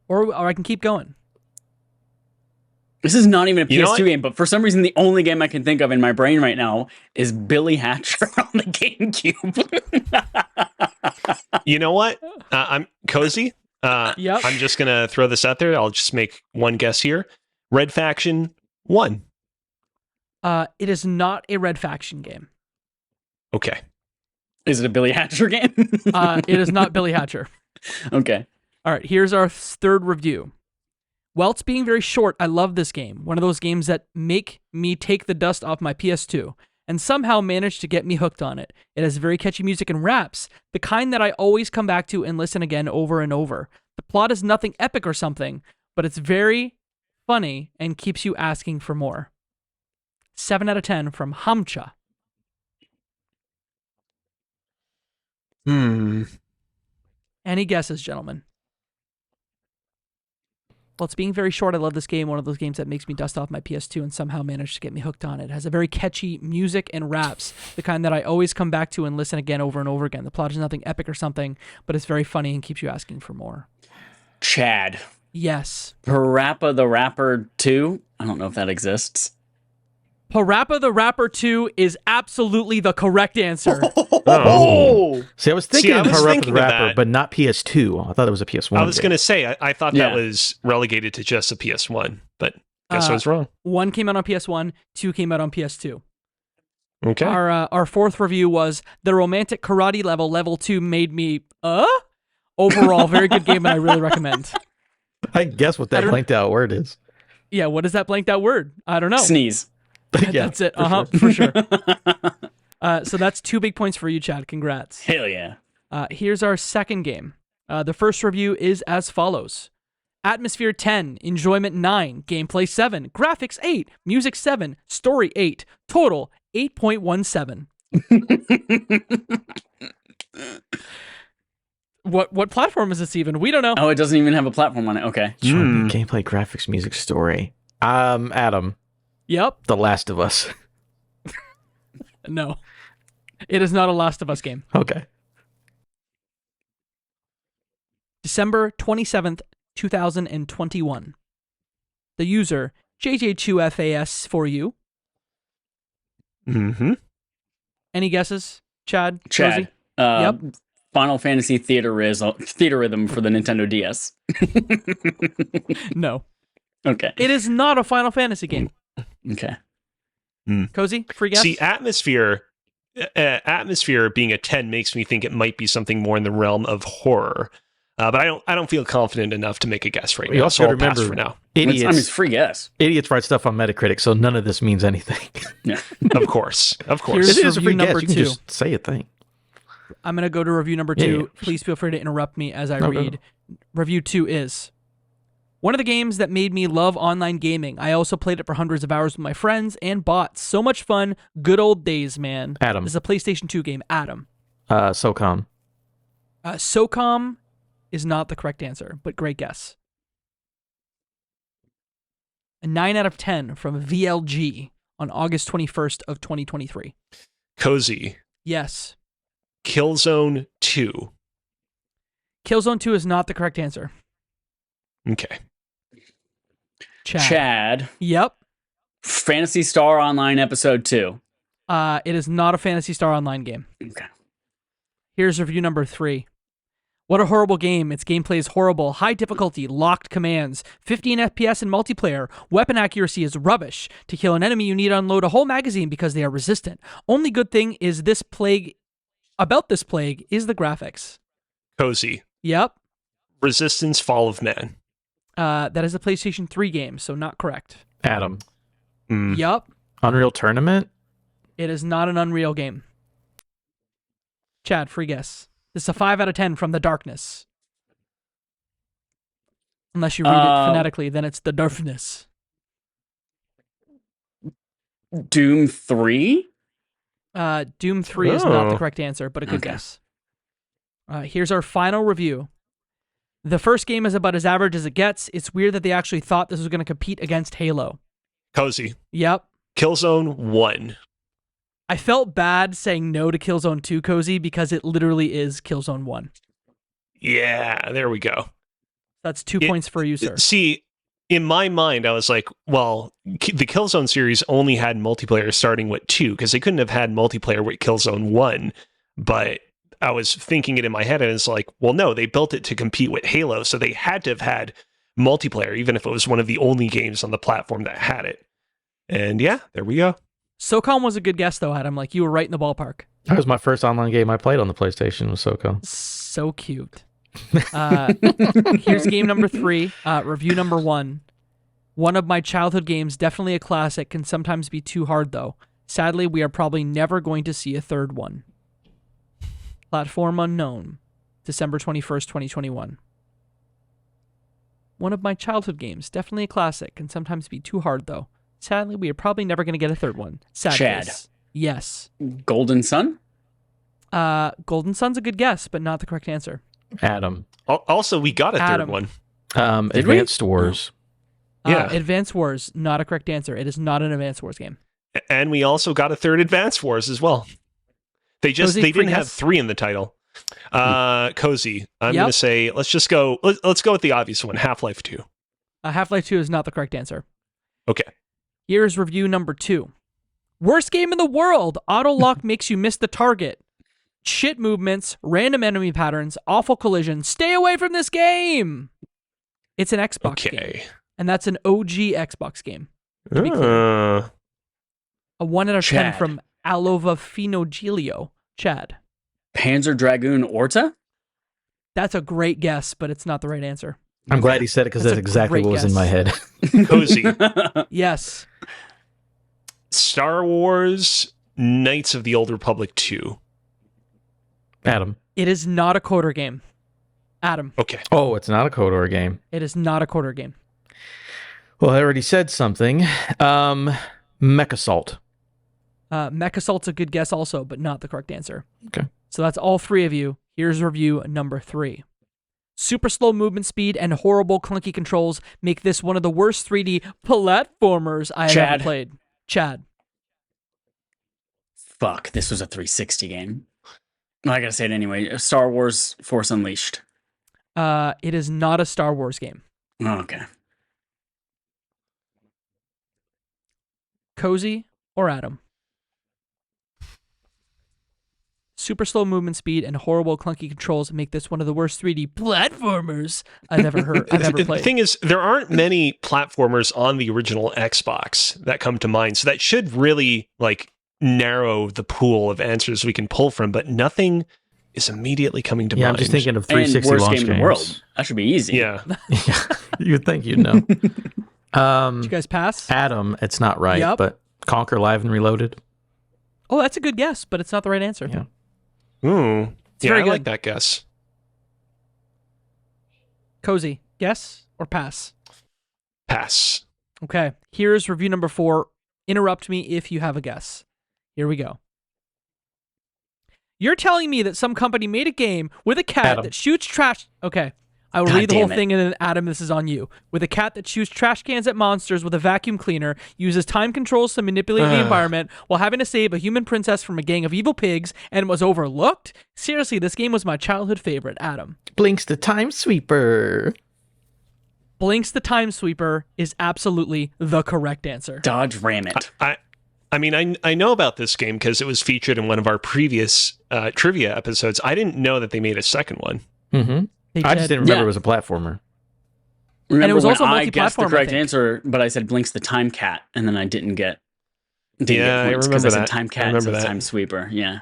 Or I can keep going. This is not even a You know PS2 what? game, but for some reason, the only game I can think of in my brain right now is Billy Hatcher on the GameCube. You know what? I'm Kozi. Yep. I'm just going to throw this out there. I'll just make one guess here. Red Faction 1. It is not a Red Faction game. Okay. Is it a Billy Hatcher game? It is not Billy Hatcher. Okay. All right, here's our third review. While it's being very short, I love this game. One of those games that make me take the dust off my PS2 and somehow manage to get me hooked on it. It has very catchy music and raps, the kind that I always come back to and listen again over and over. The plot is nothing epic or something, but it's very funny and keeps you asking for more. 7 out of 10 from Hamcha. Any guesses, gentlemen? Well, it's being very short. I love this game. One of those games that makes me dust off my PS2 and somehow manage to get me hooked on it. It has a very catchy music and raps, the kind that I always come back to and listen again over and over again. The plot is nothing epic or something, but it's very funny and keeps you asking for more. Chad. Yes. Parappa the Rapper 2? I don't know if that exists. Parappa the Rapper 2 is absolutely the correct answer. Oh! See, I was thinking I was Parappa thinking the of Rapper, that. but not PS2. I thought it was a PS1. I was going to say, I thought Yeah. that was relegated to just a PS1, but guess I was wrong. 1 came out on PS1, 2 came out on PS2. Okay. Our fourth review was the romantic karate level 2 made me overall very good game and I really recommend. I guess what that blanked out word is. Yeah, what is that blanked out word? I don't know. Sneeze. Yeah, That's it. for For sure. So that's 2 big points for you, Chad. Congrats. Hell yeah. Here's our second game. The first review is as follows. Atmosphere 10, enjoyment 9, gameplay 7, graphics 8, music 7, story 8, total 8.17. What platform is this even? We don't know. Oh, it doesn't even have a platform on it. Okay. Gameplay, graphics, music, story. Adam, Yep. The Last of Us. No. It is not a Last of Us game. Okay. December 27th, 2021. The user, JJ2FAS for you. Mm-hmm. Any guesses, Chad? Chad. Cozy? Yep. Final Fantasy Theater Rhythm for the Nintendo DS. No. Okay. It is not a Final Fantasy game. Okay. Cozy, free guess? See, Atmosphere being a 10 makes me think it might be something more in the realm of horror. But I don't feel confident enough to make a guess right You now, also so I'll gotta pass remember, for now. It's free guess. Idiots write stuff on Metacritic, so none of this means anything. Yeah. Of course. Here's It is a review free number guess. You can 2. just say a thing. I'm going to go to review number 2. Yeah. Please feel free to interrupt me as I No, read. no. Review 2 is one of the games that made me love online gaming. I also played it for hundreds of hours with my friends and bots. So much fun. Good old days, man. Adam. This is a PlayStation 2 game. Adam. SOCOM. SOCOM is not the correct answer, but great guess. A 9 out of 10 from VLG on August 21st of 2023. Kozi. Yes. Killzone 2. Killzone 2 is not the correct answer. Okay. Chad. Chad. Yep. Phantasy Star Online Episode 2. It is not a Phantasy Star Online game. Okay. Here's review number 3. What a horrible game. Its gameplay is horrible. High difficulty, locked commands, 15 FPS in multiplayer. Weapon accuracy is rubbish. To kill an enemy, you need to unload a whole magazine because they are resistant. Only good thing is this plague is the graphics. Kozi. Yep. Resistance: Fall of Man. That is a PlayStation 3 game, so not correct. Adam. Yep. Unreal Tournament? It is not an Unreal game. Chad, free guess. This is a 5 out of 10 from the darkness. Unless you read it phonetically, then it's the darkness. Doom 3? Doom 3 is not the correct answer, but a good guess. Here's our final review. The first game is about as average as it gets. It's weird that they actually thought this was going to compete against Halo. Kozi. Yep. Killzone 1. I felt bad saying no to Killzone 2, Kozi, because it literally is Killzone 1. Yeah, there we go. That's 2 points for you, sir. See, in my mind, I was like, well, the Killzone series only had multiplayer starting with 2, because they couldn't have had multiplayer with Killzone 1. But I was thinking it in my head, and it's like, well, no, they built it to compete with Halo, so they had to have had multiplayer, even if it was one of the only games on the platform that had it. And yeah, there we go. SOCOM was a good guess, though, Adam. Like, you were right in the ballpark. That was my first online game I played on the PlayStation was SOCOM. So cute. Here's game number 3, review number 1. One of my childhood games, definitely a classic, can sometimes be too hard, though. Sadly, we are probably never going to see a third one. Platform unknown. December 21st, 2021. One of my childhood games, definitely a classic, can sometimes be too hard, though. Sadly, we are probably never going to get a third one. Chad. Yes. Golden Sun? Golden Sun's a good guess, but not the correct answer. Adam. Also, we got a Adam. third one. Advanced Wars. Yeah. Advanced Wars, not a correct answer. It is not an Advanced Wars game. And we also got a third Advance Wars as well. They Kozi, didn't free have guess? 3 in the title. Kozi, I'm going to say, let's go with the obvious one, Half-Life 2. Half-Life 2 is not the correct answer. Okay. Here's review number 2. Worst game in the world. Auto lock makes you miss the target. Shit movements, random enemy patterns, awful collisions. Stay away from this game. It's an Xbox game. And that's an OG Xbox game. To be clear. A 1 out of 10 Chad. from Alova Finogilio. Chad. Panzer Dragoon Orta? That's a great guess, but it's not the right answer. I'm glad he said it because That's that's a exactly great what was in guess. my head. Kozi. Yes. Star Wars Knights of the Old Republic 2. Adam. It is not a quarter game. Adam. Okay. Oh, it's not a KOTOR game. It is not a quarter game. Well, I already said something. Mech Assault. Mech Assault's a good guess also, but not the correct answer. Okay. So that's all 3 of you. Here's review number 3. Super slow movement speed and horrible clunky controls make this one of the worst 3D platformers I have ever played. Chad. Fuck, this was a 360 game. I gotta say it anyway. Star Wars Force Unleashed. It is not a Star Wars game. Oh, okay. Kozi or Adam? Super slow movement speed and horrible clunky controls make this one of the worst 3D platformers I've ever The played. thing is, there aren't many platformers on the original Xbox that come to mind, so that should really narrow the pool of answers we can pull from. But nothing is immediately coming to mind. I'm just thinking of And 360 worst launch game in games. the world. That should be easy. Yeah. Yeah, you'd think you'd know. Did you guys pass? Adam, it's not right, Yep. but Conquer Live and Reloaded. Oh, that's a good guess, but it's not the right answer. Yeah. Ooh. Yeah, very I like good. that guess. Kozi, guess or pass? Pass. Okay, here's review number 4. Interrupt me if you have a guess. Here we go. You're telling me that some company made a game with a cat Adam. that shoots trash... Okay, I will God read the whole damn it. thing, and then Adam, this is on you. With a cat that shoots trash cans at monsters with a vacuum cleaner, uses time controls to manipulate the environment while having to save a human princess from a gang of evil pigs, and was overlooked? Seriously, this game was my childhood favorite, Adam. Blinks the Time Sweeper. Blinks the Time Sweeper is absolutely the correct answer. Dodge ram it. I mean, I know about this game because it was featured in one of our previous trivia episodes. I didn't know that they made a second one. Mm-hmm. I just didn't remember it was a platformer. Remember and it was when also I guessed the multi-platform, correct answer, but I said Blinks the Time Cat, and then I didn't get points I remember because I said that. Time Cat instead of Time Sweeper. Yeah.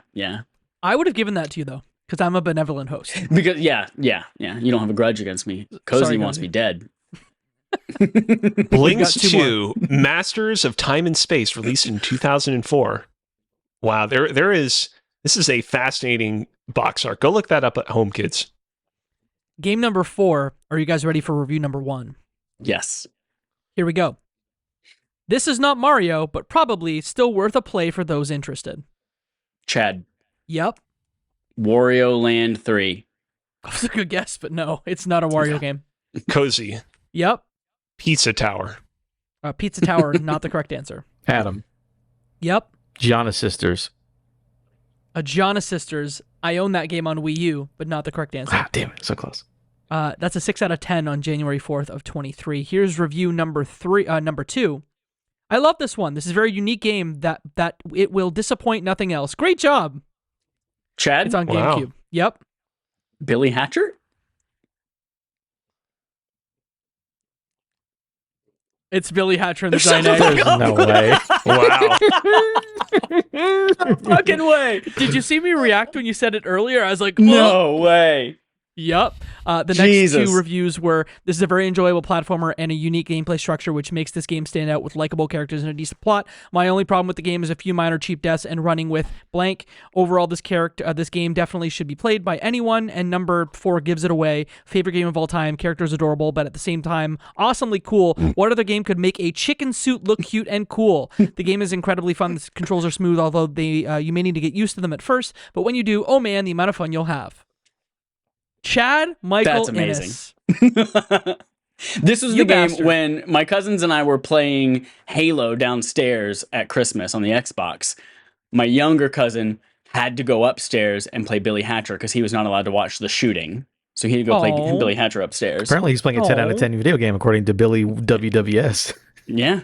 I would have given that to you, though, because I'm a benevolent host. Because, yeah. You don't have a grudge against me. Kozi wants me dead. Blinks 2, Masters of Time and Space, released in 2004. Wow, this is a fascinating box art. Go look that up at home, kids. Game number 4. Are you guys ready for review number 1? Yes. Here we go. This is not Mario, but probably still worth a play for those interested. Chad. Yep. Wario Land 3. That was a good guess, but no, it's not a Wario game. Cozy. Yep. Pizza Tower. Pizza Tower, not the correct answer. Adam. Yep. Gianna Sisters. Gianna Sisters. I own that game on Wii U, but not the correct answer. Ah, damn it, so close. That's a 6 out of 10 on January 4th of 23. Here's review number 2. I love this one. This is a very unique game that it will disappoint nothing else. Great job. Chad? It's on Wow. GameCube. Yep. Billy Hatcher? It's Billy Hatcher and the Shut the Giant fuck Egg. up. No way. Wow. No fucking way. Did you see me react when you said it earlier? I was like, No way. Yep. The next Jesus. 2 reviews were, this is a very enjoyable platformer and a unique gameplay structure which makes this game stand out with likable characters and a decent plot. My only problem with the game is a few minor cheap deaths and running with blank. Overall, this game definitely should be played by anyone, and number 4 gives it away. Favorite game of all time. Characters adorable, but at the same time, awesomely cool. What other game could make a chicken suit look cute and cool? The game is incredibly fun. The controls are smooth, although you may need to get used to them at first, but when you do, oh man, the amount of fun you'll have. Chad Michael That's amazing. Innes. This was You the game bastard. when my cousins and I were playing Halo downstairs at Christmas on the Xbox. My younger cousin had to go upstairs and play Billy Hatcher because he was not allowed to watch the shooting. So he had to go play Aw. Billy Hatcher upstairs. Apparently he's playing a 10 out of 10 video game, according to Billy WWS. Yeah,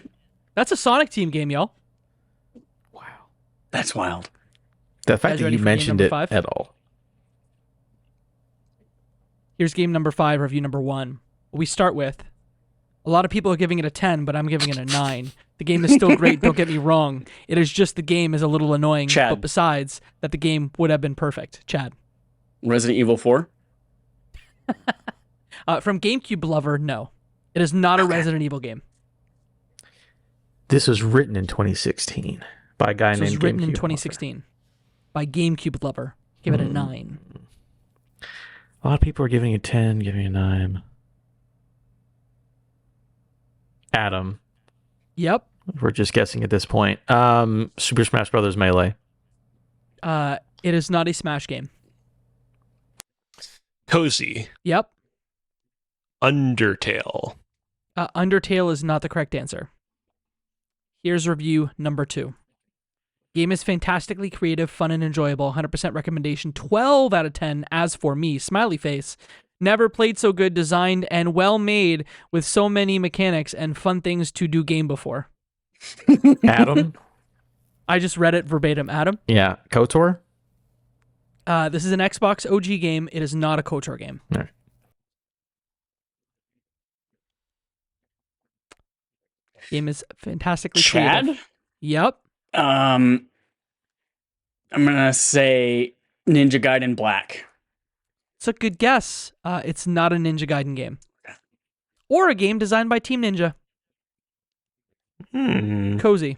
That's a Sonic Team game, y'all. Wow. that's wild. The fact Guys that ready you for game mentioned number it 5? at all. Here's game number 5, review number 1. We start with, a lot of people are giving it a 10, but I'm giving it a 9. The game is still great, don't get me wrong. It is just the game is a little annoying, Chad. but besides, that the game would have been perfect. Chad. Resident Evil 4? From GameCube Lover, no. It is not a Resident Evil game. This was written in 2016 by a guy This was named written in GameCube 2016 by GameCube Lover. Give it a 9. A lot of people are giving it 10, giving it 9. Adam. Yep. We're just guessing at this point. Super Smash Brothers Melee. It is not a Smash game. Cozy. Yep. Undertale. Undertale is not the correct answer. Here's review number 2. Game is fantastically creative, fun, and enjoyable. 100% recommendation. 12 out of 10. As for me, smiley face. Never played so good, designed, and well made with so many mechanics and fun things to do game before. Adam. I just read it verbatim. Adam? Yeah. KOTOR. This is an Xbox OG game. It is not a KOTOR game. All right. Game is fantastically Chad? creative. Yep. I'm gonna say Ninja Gaiden Black. It's a good guess. It's not a Ninja Gaiden game. Or a game designed by Team Ninja. Cozy.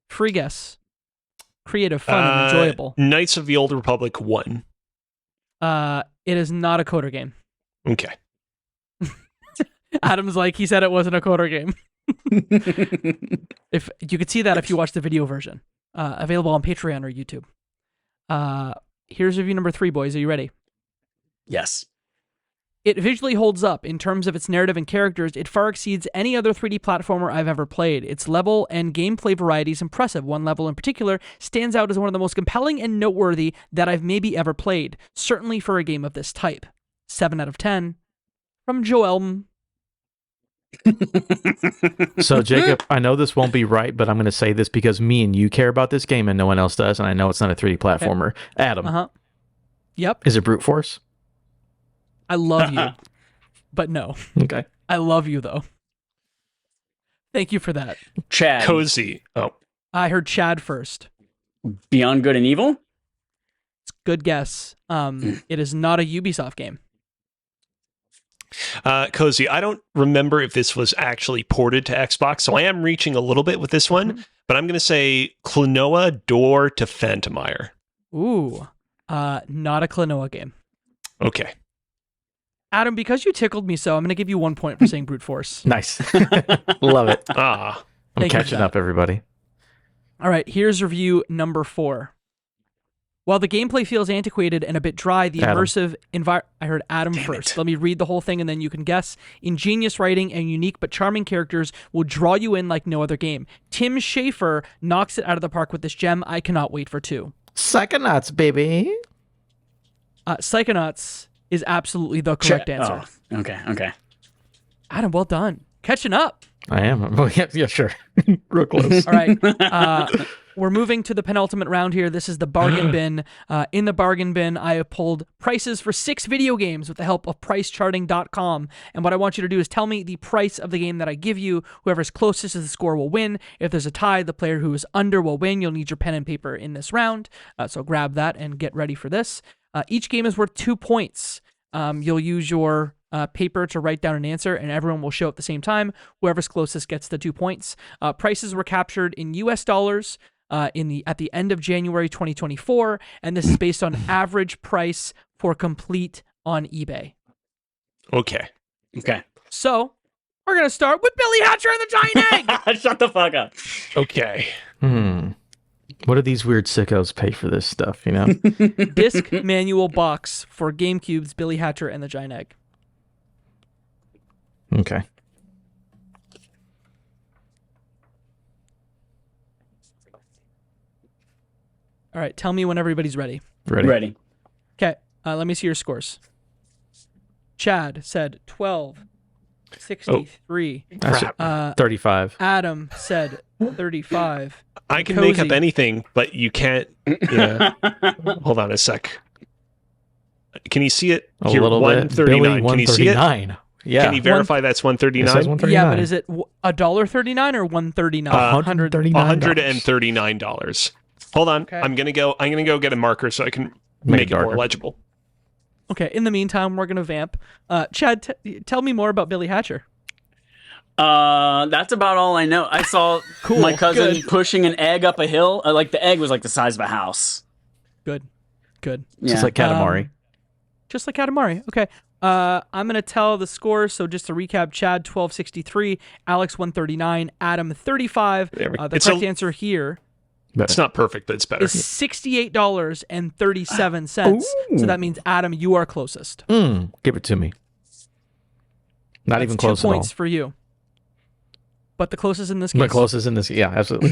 Free guess. Creative, fun, and enjoyable. Knights of the Old Republic 1. It is not a KOTOR game. Okay. Adam's like, he said it wasn't a KOTOR game. If you could see that if you watch the video version. Available on Patreon or YouTube. Here's review number 3, boys. Are you ready? Yes. It visually holds up. In terms of its narrative and characters, it far exceeds any other 3D platformer I've ever played. Its level and gameplay variety is impressive. One level in particular stands out as one of the most compelling and noteworthy that I've maybe ever played, certainly for a game of this type. 7 out of 10. From Joelm. So, Jacob, I know this won't be right, but I'm going to say this because me and you care about this game and no one else does, and I know it's not a 3D platformer. Adam, Yep. is it brute force? I love you, but no. Okay. I love you though. Thank you for that. Chad. Kozi. Oh, I heard Chad first. Beyond Good and Evil? Good guess. It is not a Ubisoft game. Kozi, I don't remember if this was actually ported to Xbox, so I am reaching a little bit with this one, but I'm going to say Klonoa Door to Phantomire. Ooh, not a Klonoa game. Okay. Adam, because you tickled me so, I'm going to give you 1 point for saying brute force. Nice. Love it. Ah. I'm Thank you for catching that. up, everybody. All right, here's review number 4. While the gameplay feels antiquated and a bit dry, the Adam. immersive environment... I heard Adam first. Let me read the whole thing and then you can guess. Ingenious writing and unique but charming characters will draw you in like no other game. Tim Schafer knocks it out of the park with this gem. I cannot wait for 2. Psychonauts, baby. Psychonauts is absolutely the correct answer. Oh, okay. Adam, well done. Catching up. I am. Well, yeah, sure. Real close. All right. We're moving to the penultimate round here. This is the bargain bin. In the bargain bin, I have pulled prices for 6 video games with the help of pricecharting.com. And what I want you to do is tell me the price of the game that I give you. Whoever's closest to the score will win. If there's a tie, the player who is under will win. You'll need your pen and paper in this round. So grab that and get ready for this. Each game is worth 2 points. You'll use your paper to write down an answer, and everyone will show at the same time. Whoever's closest gets the 2 points. Prices were captured in U.S. dollars at the end of January 2024, and this is based on average price for complete on eBay. Okay. So we're gonna start with Billy Hatcher and the Giant Egg. Shut the fuck up. Okay. What do these weird sickos pay for this stuff, you know? Disc manual box for GameCube's Billy Hatcher and the Giant Egg. Okay. All right, tell me when everybody's ready. Ready. Okay, let me see your scores. Chad said 12, 63. That's Crap. 35. Adam said 35. I can make up Kozi. anything, but you can't. Yeah. Hold on a sec. Can you see it? A Here, little bit. 139. Billy, Can you see it? 139. Yeah. Can you verify that's It says 139? 139. Yeah, but is it $1.39 or 139? $139. Hold on. Okay. I'm gonna go get a marker so I can make it more darker. legible. Okay, in the meantime, we're going to vamp. Chad, tell me more about Billy Hatcher. That's about all I know. I saw my cousin good. pushing an egg up a hill. Like the egg was like the size of a house. Good. Just like Katamari. Just like Katamari. Okay. I'm going to tell the scores. So just to recap, Chad 1263, Alex 139, Adam 35. There we go. The correct answer here It's not perfect, but it's better. is $68.37. So that means, Adam, you are closest. Give it to me. Not That's even close 2 at all. points for you. But the closest in this case. But closest in this. Yeah, absolutely.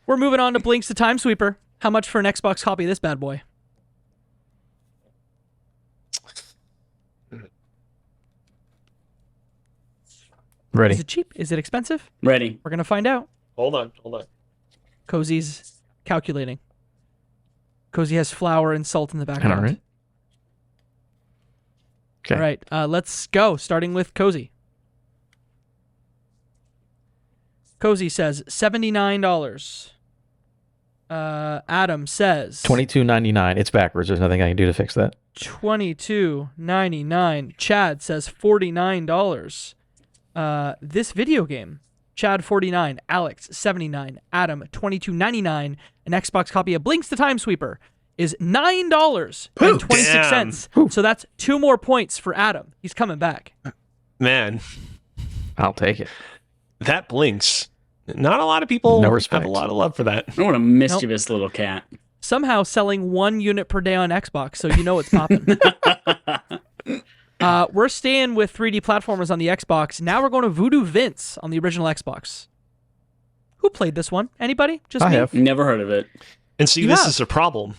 We're moving on to Blinks the Time Sweeper. How much for an Xbox copy of this bad boy? Ready. Is it cheap? Is it expensive? Ready. We're going to find out. Hold on. Kozi's calculating. Kozi has flour and salt in the background. All right. Okay. All right, let's go, starting with Kozi. Kozi says $79. Adam says $22.99. It's backwards. There's nothing I can do to fix that. $22.99. Chad says $49. This video game, Chad 49, Alex 79, Adam 22.99. An Xbox copy of Blinks the Time Sweeper is $9.26. So that's 2 more points for Adam. He's coming back. Man, I'll take it. that Blinks. Not a lot of people No respect. have a lot of love for that. What a mischievous little cat. Somehow selling 1 unit per day on Xbox, so you know it's popping. We're staying with 3D platformers on the Xbox. Now we're going to Voodoo Vince on the original Xbox. Who played this one? Anybody? Just I me? have. Never heard of it. And see, You this have. is a problem.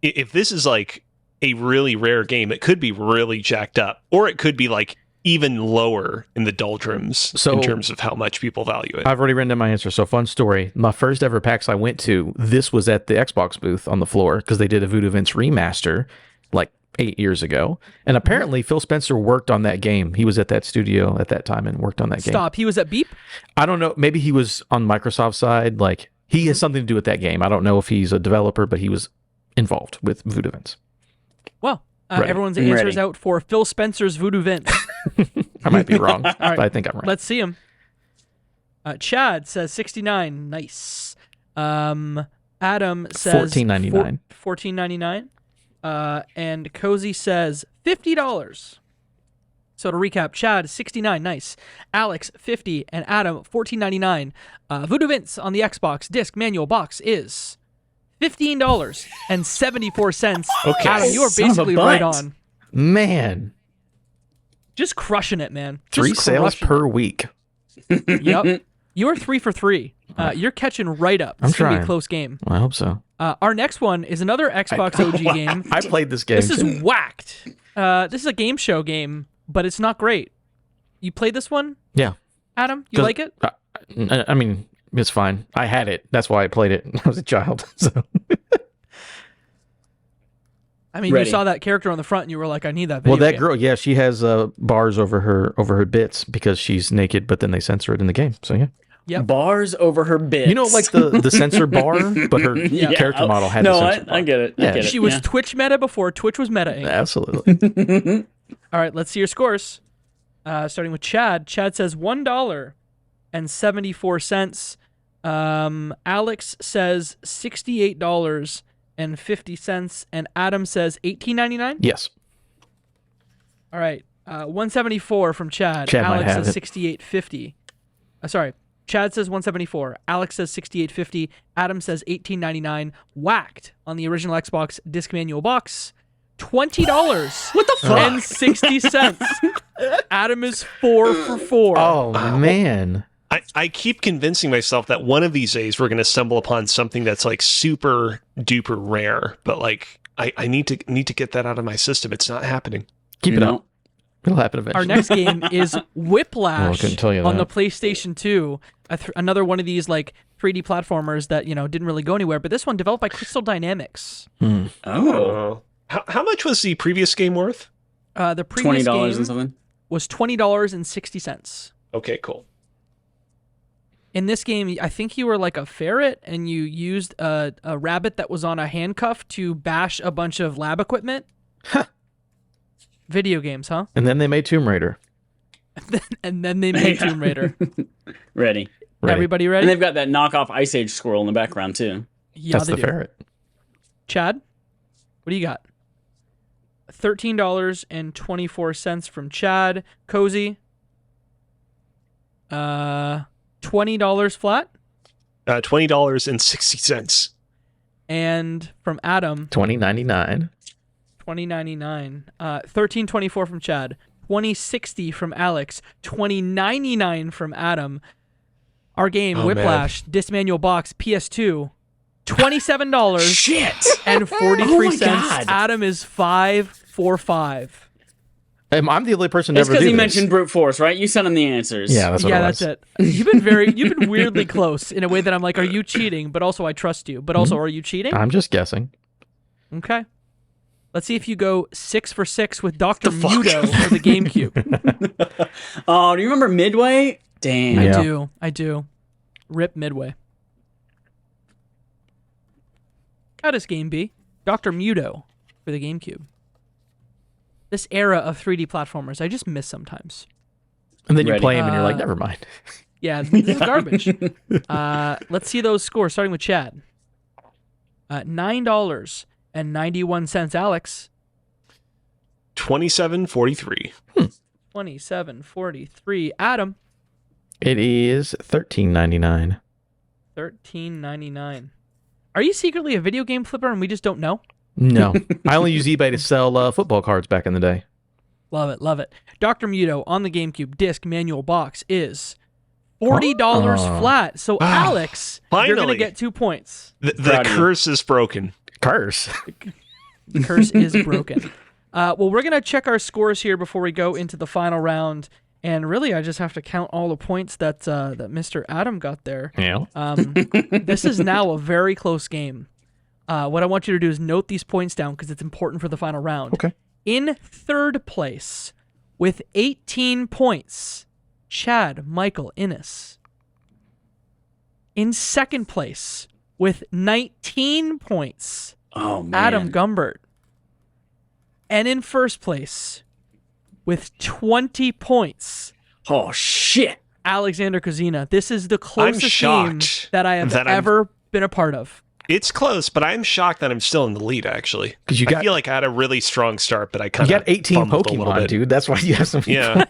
If this is like a really rare game, it could be really jacked up, or it could be like even lower in the doldrums in terms of how much people value it. I've already written down my answer. So fun story. My first ever PAX I went to, this was at the Xbox booth on the floor because they did a Voodoo Vince remaster like 8 years ago. And apparently Phil Spencer worked on that game. He was at that studio at that time and worked on that game. Stop. He was at Beep? I don't know. Maybe he was on Microsoft's side. Like, he has something to do with that game. I don't know if he's a developer, but he was involved with Voodoo Vince. Well, Ready. everyone's answers out for Phil Spencer's Voodoo Vince. I might be wrong, but I think I'm right. Let's see him. Chad says 69. Nice. Adam says $14.99. $14.99. And Kozi says $50. So to recap, Chad 69, nice. Alex 50 and Adam $14.99. Voodoo Vince on the Xbox disc manual box is $15.74. Okay. Adam, you are Son of a basically right butt. on. Man, Just crushing it, man. three Just sales crushing per week. it. Yep. You are 3 for 3. You're catching right up. I'm It's gonna be trying. a close game. Well, I hope so. Our next one is another Xbox OG game. I played this game. This is too. whacked. This is a game show game, but it's not great. You played this one, Yeah. Adam? You 'Cause- like it? I mean, it's fine. I had it. That's why I played it. I was a child. So I mean, Ready. you saw that character on the front and you were like, I need that video well, that game. girl, yeah, she has bars over her bits because she's naked, but then they censor it in the game. So yeah, Yep. Bars over her bits. you know, like the censor bar, but her Yeah. character model had No, the I censor bar. get it. I Yeah. get it. She was yeah. Twitch meta before Twitch was meta. Absolutely. All right, let's see your scores. Starting with Chad. Chad says $1.74. Alex says $68.50, and Adam says $18.99. Yes. All right, 174 from Chad. Chad might Alex have says it. 68.50. Sorry, Chad says 174. Alex says 68.50. Adam says 18.99. Whacked on the original Xbox disc manual box. $20. What the fuck? And 60 cents. Adam is 4 for 4. Oh man. I keep convincing myself that one of these days we're going to stumble upon something that's like super duper rare, but like I need to get that out of my system. It's not happening. Keep You it know? up. It'll happen eventually. Our next game is Oh, I Whiplash couldn't tell you on the that. PlayStation 2. Another one of these like 3D platformers that, didn't really go anywhere, but this one developed by Crystal Dynamics. Oh. How much was the previous game worth? The previous $20 game and something. was $20.60. Okay, cool. In this game, I think you were like a ferret and you used a rabbit that was on a handcuff to bash a bunch of lab equipment. Video games, huh? And then they made Tomb Raider. And then they made Tomb Raider. Ready. Ready. Everybody And ready? they've got that knockoff Ice Age squirrel in the background too. Yeah, That's they the do. ferret. Chad, what do you got? $13.24 from Chad. Kozi, $20 flat. $20.60. And from Adam, $20.99. $20.99. $13.24 from Chad. $20.60 from Alex. $20.99 from Adam. Our game, Oh, Whiplash, disc manual box, PS2. $27 Shit. and 43 Oh my cents. God. Adam is 5 for 5. I'm the only person to It's ever because do he this. mentioned brute force, right? You sent him the answers. Yeah, that's what Yeah, it that's was. it. You've been weirdly close in a way that I'm like, are you cheating? But also I trust you. But also, are you cheating? I'm just guessing. Okay. Let's see if you go 6 for 6 with Dr. fuck? Muto for the GameCube. Oh, do you remember Midway? Damn. Yeah. I do. Rip Midway. How does game be? Dr. Muto for the GameCube. This era of 3D platformers, I just miss sometimes. And then you Ready. play him and you're like, never mind. Yeah, this is garbage. Let's see those scores, starting with Chad. $9.91, Alex. $27.43. $27.43, Adam. It is $13.99. $13.99. Are you secretly a video game flipper and we just don't know? No. I only use eBay to sell football cards back in the day. Love it, love it. Dr. Muto on the GameCube disc manual box is $40 flat. So, Alex, you're going to Finally. get 2 points. The Proud of you. curse is broken. Curse. The curse is broken. Well, we're going to check our scores here before we go into the final round. And really, I just have to count all the points that Mr. Adam got there. Yeah. This is now a very close game. What I want you to do is note these points down because it's important for the final round. Okay. In third place with 18 points, Chad Michael Innes. In second place with 19 points, Oh man. Adam Gumbert. And in first place with 20 points, Oh shit. Alexander Kozina. This is the closest game shocked that I have ever been a part of. It's close, but I'm shocked that I'm still in the lead, actually. 'Cause you I got- feel like I had a really strong start, but I You kind of got 18 Pokemon, dude. That's why you have some. Yeah.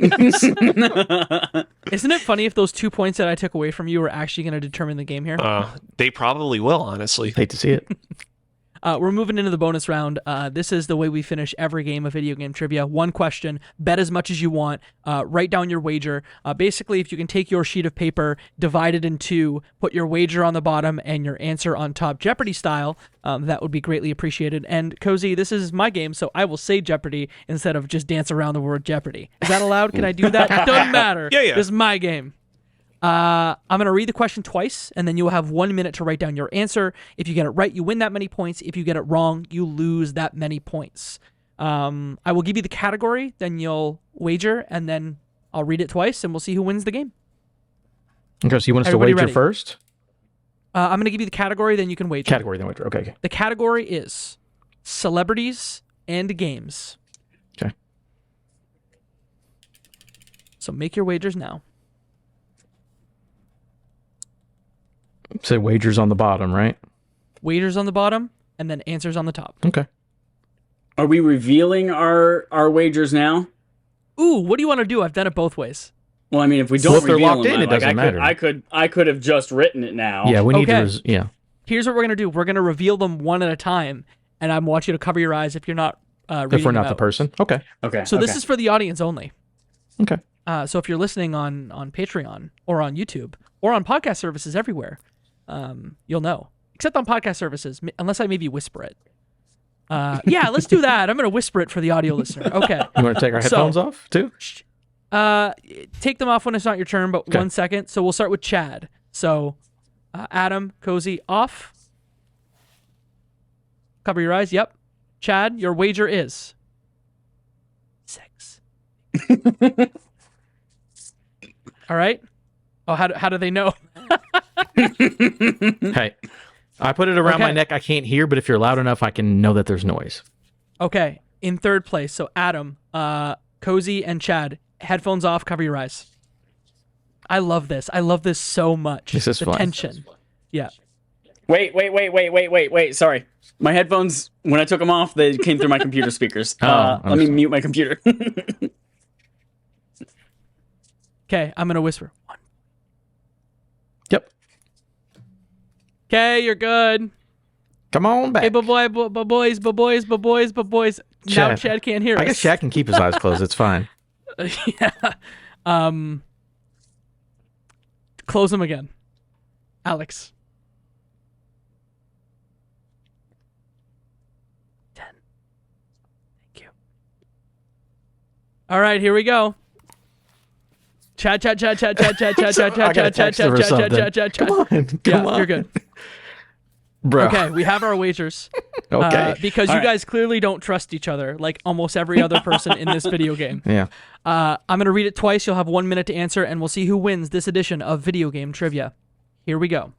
Isn't it funny if those 2 points that I took away from you were actually going to determine the game here? They probably will, honestly. Hate to see it. We're moving into the bonus round. This is the way we finish every game of video game trivia. One question, bet as much as you want, write down your wager. Basically, if you can take your sheet of paper, divide it in two, put your wager on the bottom and your answer on top, Jeopardy style, that would be greatly appreciated. And Kozi, this is my game, so I will say Jeopardy instead of just dance around the word Jeopardy. Is that allowed? Can I do that? Doesn't matter. Yeah. This is my game. I'm going to read the question twice, and then you'll have 1 minute to write down your answer. If you get it right, you win that many points. If you get it wrong, you lose that many points. I will give you the category, then you'll wager, and then I'll read it twice, and we'll see who wins the game. Okay, so you want us Everybody to wager ready? first? I'm going to give you the category, then you can wager. Category, then wager. Okay. The category is celebrities and games. Okay. So make your wagers now. Say wagers on the bottom, right? Wagers on the bottom, and then answers on the top. Okay. Are we revealing our wagers now? Ooh, what do you want to do? I've done it both ways. Well, I mean, if we Well, don't if they're reveal locked them, in, it doesn't matter. I could have just written it now. Yeah, we need Okay. to. Yeah. Here's what we're going to do. We're going to reveal them one at a time, and I want you to cover your eyes if you're not reading If we're them not the out. person. Okay. Okay. So this okay. is for the audience only. Okay. So if you're listening on Patreon or on YouTube or on podcast services everywhere, you'll know. Except on podcast services, unless I maybe whisper it. Yeah, let's do that. I'm going to whisper it for the audio listener. Okay. You want to take our headphones off too? Take them off when it's not your turn, but Okay. 1 second. So we'll start with Chad. So Adam, Kozi, off. Cover your eyes. Yep. Chad, your wager is 6. All right. Oh, how do they know? Hey, I put it around my Okay. neck. I can't hear, but if you're loud enough, I can know that there's noise. Okay. In third place, so Adam, Kozi, and Chad, headphones off, cover your eyes. I love this. I love this so much. This is the fun. tension. Yeah. Wait. Sorry. My headphones, when I took them off, they came through my computer speakers. Oh, Let me understood. mute my computer. Okay, I'm gonna whisper. 1. Yep. Okay, you're good. Come on back. Hey, boys. Now Chad. Chad can't hear us. I guess Shaq can keep his eyes closed. It's fine. Yeah. Close them again. Alex. 10. Thank you. All right, here we go. Chad. I got a text or something. Come on. Come on. You're good. Bro. Okay, we have our wagers. Okay. Because you All right. guys clearly don't trust each other, like almost every other person in this video game. Yeah. I'm going to read it twice. You'll have 1 minute to answer, and we'll see who wins this edition of Video Game Trivia. Here we go.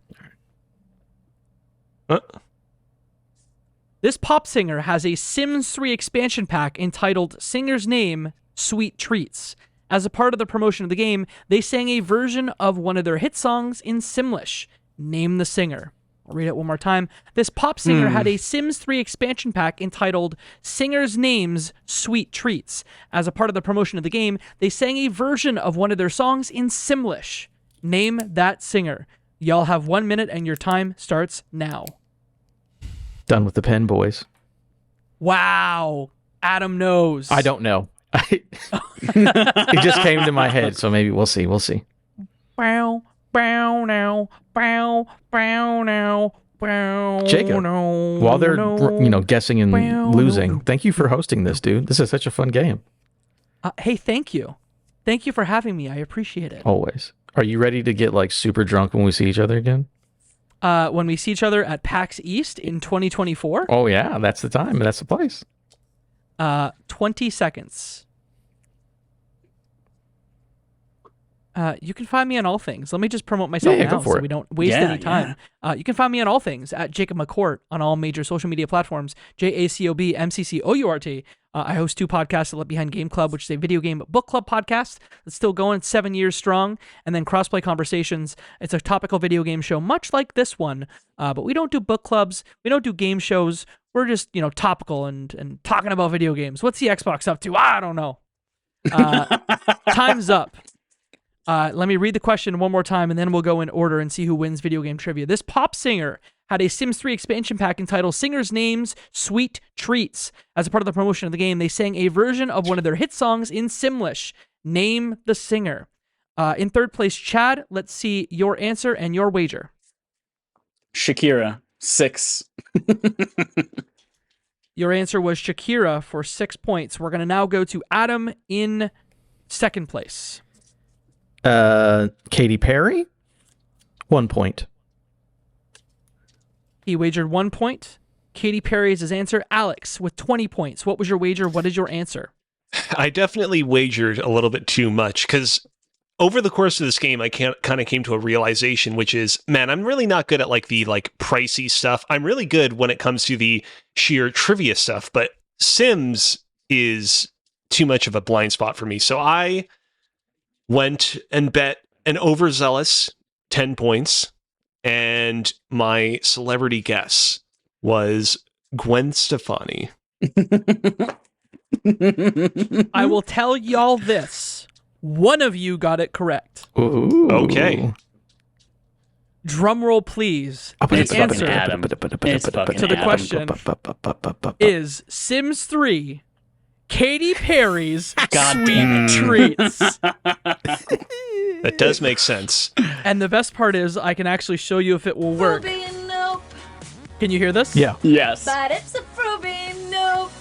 This pop singer has a Sims 3 expansion pack entitled Singer's Name, Sweet Treats. As a part of the promotion of the game, they sang a version of one of their hit songs in Simlish. Name the singer. I'll read it one more time. This pop singer had a Sims 3 expansion pack entitled Singer's Name's Sweet Treats. As a part of the promotion of the game, they sang a version of one of their songs in Simlish. Name that singer. Y'all have 1 minute and your time starts now. Done with the pen, boys. Wow. Adam knows. I don't know. It just came to my head, so maybe we'll see. We'll see. Bow, bow now, bow, bow now, Jacob, while they're guessing and losing, thank you for hosting this, dude. This is such a fun game. Hey, thank you. Thank you for having me. I appreciate it. Always. Are you ready to get like super drunk when we see each other again? When we see each other at PAX East in 2024? Oh yeah, that's the time. That's the place. 20 seconds. You can find me on all things. Let me just promote myself now so we don't waste any time. You can find me on all things at Jacob McCourt on all major social media platforms. JACOBMCCOURT. I host 2 podcasts at Let Behind Game Club, which is a video game book club podcast that's still going 7 years strong. And then CrossPlay Conversations. It's a topical video game show, much like this one. But we don't do book clubs. We don't do game shows. We're just, topical and talking about video games. What's the Xbox up to? I don't know. Time's up. Let me read the question one more time, and then we'll go in order and see who wins video game trivia. This pop singer had a Sims 3 expansion pack entitled Singers' Names Sweet Treats. As a part of the promotion of the game, they sang a version of one of their hit songs in Simlish. Name the singer. In third place, Chad, let's see your answer and your wager. Shakira, 6. Your answer was Shakira for 6 points. We're going to now go to Adam in second place. Katy Perry, 1 point. He wagered 1 point. Katy Perry is his answer. Alex with 20 points. What was your wager? What is your answer? I definitely wagered a little bit too much because over the course of this game, I kind of came to a realization, which is, man, I'm really not good at the pricey stuff. I'm really good when it comes to the sheer trivia stuff, but Sims is too much of a blind spot for me. So I went and bet an overzealous 10 points, and my celebrity guess was Gwen Stefani. I will tell y'all this. One of you got it correct. Ooh. Okay. Drum roll, please. It's The answer fucking Adam. It's fucking to the Adam. question is Sims 3, Katy Perry's God Sweet damn it. Treats. That does make sense. And the best part is I can actually show you if it will work. Nope, Can you hear this? Yeah. Yes. but it's a Fruby, nope.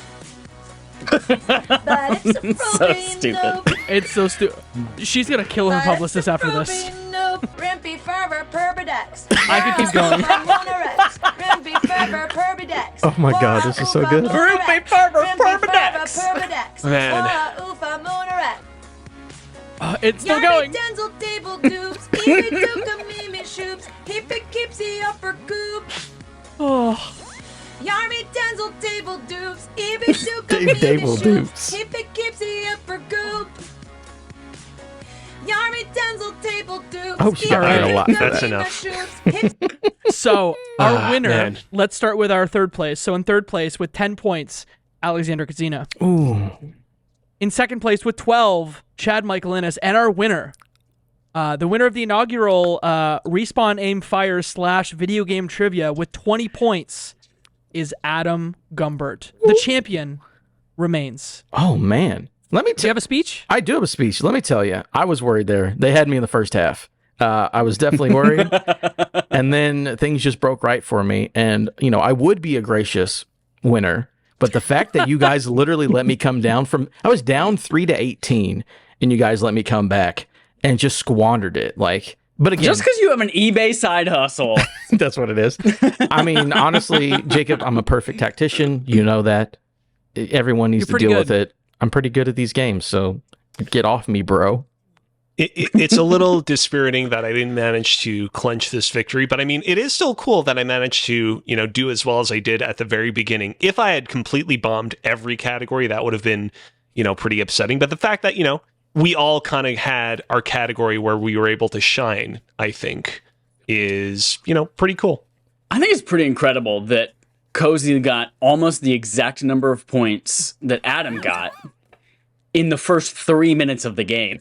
But it's a So Fruby, stupid. nope. It's so stupid. She's going to kill her But publicist it's a after this. Fruby, nope. Rimpy Ferber Perbidex. I could keep going. Rimpy Ferber Perbidex. Oh my God, this is so good. Rimpy Ferber Perbidex. Man. It's still going. Denzel table dupes. Evie Duka Mimi shoops. If it keeps the upper goop. Oh, Yarmy Denzel table dupes. Evie Duka Dave Dable Mimi dupes. shoops. If it keeps the upper goop. Yarmy Denzel table dupes. Oh, she got paid a lot for That's that. enough. so our winner, man. let's start with our third place. So in third place with 10 points, Alexander Kazina. Ooh. In second place with 12, Chad Michaelinas. And our winner, the winner of the inaugural Respawn Aim Fire / video game trivia with 20 points is Adam Gumbert. The champion remains. Oh man. Let me Do you have a speech? I do have a speech. Let me tell you, I was worried there. They had me in the first half. I was definitely worried. And then things just broke right for me. And, I would be a gracious winner. But the fact that you guys literally let me come down I was down 3-18, and you guys let me come back and just squandered it. But again, Just because you have an eBay side hustle. that's what it is. I mean, honestly, Jacob, I'm a perfect tactician. You know that. Everyone needs You're to pretty deal good. with it. I'm pretty good at these games, so get off me, bro. It's a little dispiriting that I didn't manage to clinch this victory, but I mean, it is still cool that I managed to, do as well as I did at the very beginning. If I had completely bombed every category, that would have been, pretty upsetting. But the fact that, we all kind of had our category where we were able to shine, I think, is, pretty cool. I think it's pretty incredible that Kozi got almost the exact number of points that Adam got in the first 3 minutes of the game.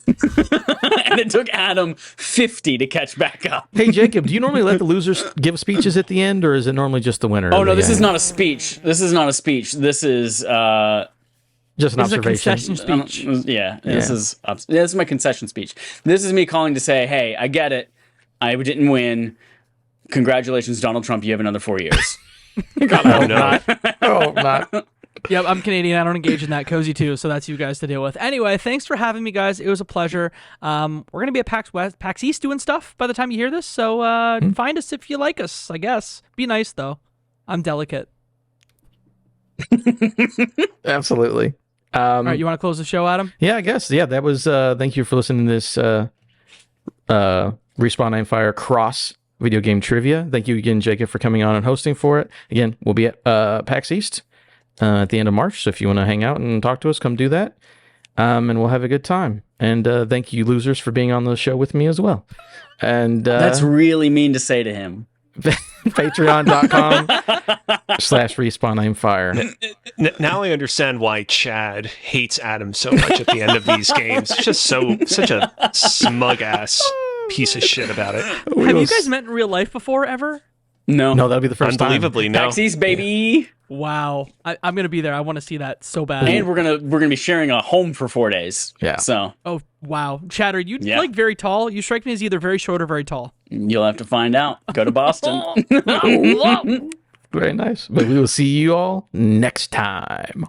And it took Adam 50 to catch back up. Hey, Jacob, do you normally let the losers give speeches at the end, or is it normally just the winner? Oh, of no, the this is game? not a speech. This is not a speech. This is, just an This is a observation. concession speech. This is my concession speech. This is me calling to say, hey, I get it. I didn't win. Congratulations, Donald Trump. You have another 4 years. Oh, no. Oh, not. Yep, I'm Canadian. I don't engage in that. Cozy too, so that's you guys to deal with. Anyway, thanks for having me, guys. It was a pleasure. We're gonna be at PAX West, PAX East doing stuff by the time you hear this. So find us if you like us. I guess. Be nice though. I'm delicate. Absolutely. All right, you want to close the show, Adam? Yeah, I guess. Yeah, that was. Thank you for listening to this Respawn Aim Fire Cross video game trivia. Thank you again, Jacob, for coming on and hosting for it. Again, we'll be at PAX East at the end of March. So if you want to hang out and talk to us, come do that. And we'll have a good time. And thank you, losers, for being on the show with me as well. And That's really mean to say to him. Patreon.com/Respawn Aim Fire. Now I understand why Chad hates Adam so much at the end of these games. It's just such a smug ass piece of shit about it. Have you guys met in real life before ever? No. No, that'll be the first time. Unbelievably, no. PAX East, baby. Wow, I'm gonna be there. I want to see that so bad. And we're gonna be sharing a home for 4 days. Yeah. So Oh wow, Chad, are you Yeah. like very tall? You strike me as either very short or very tall. you'll have to find out. Go to Boston. Very nice. But we will see you all next time.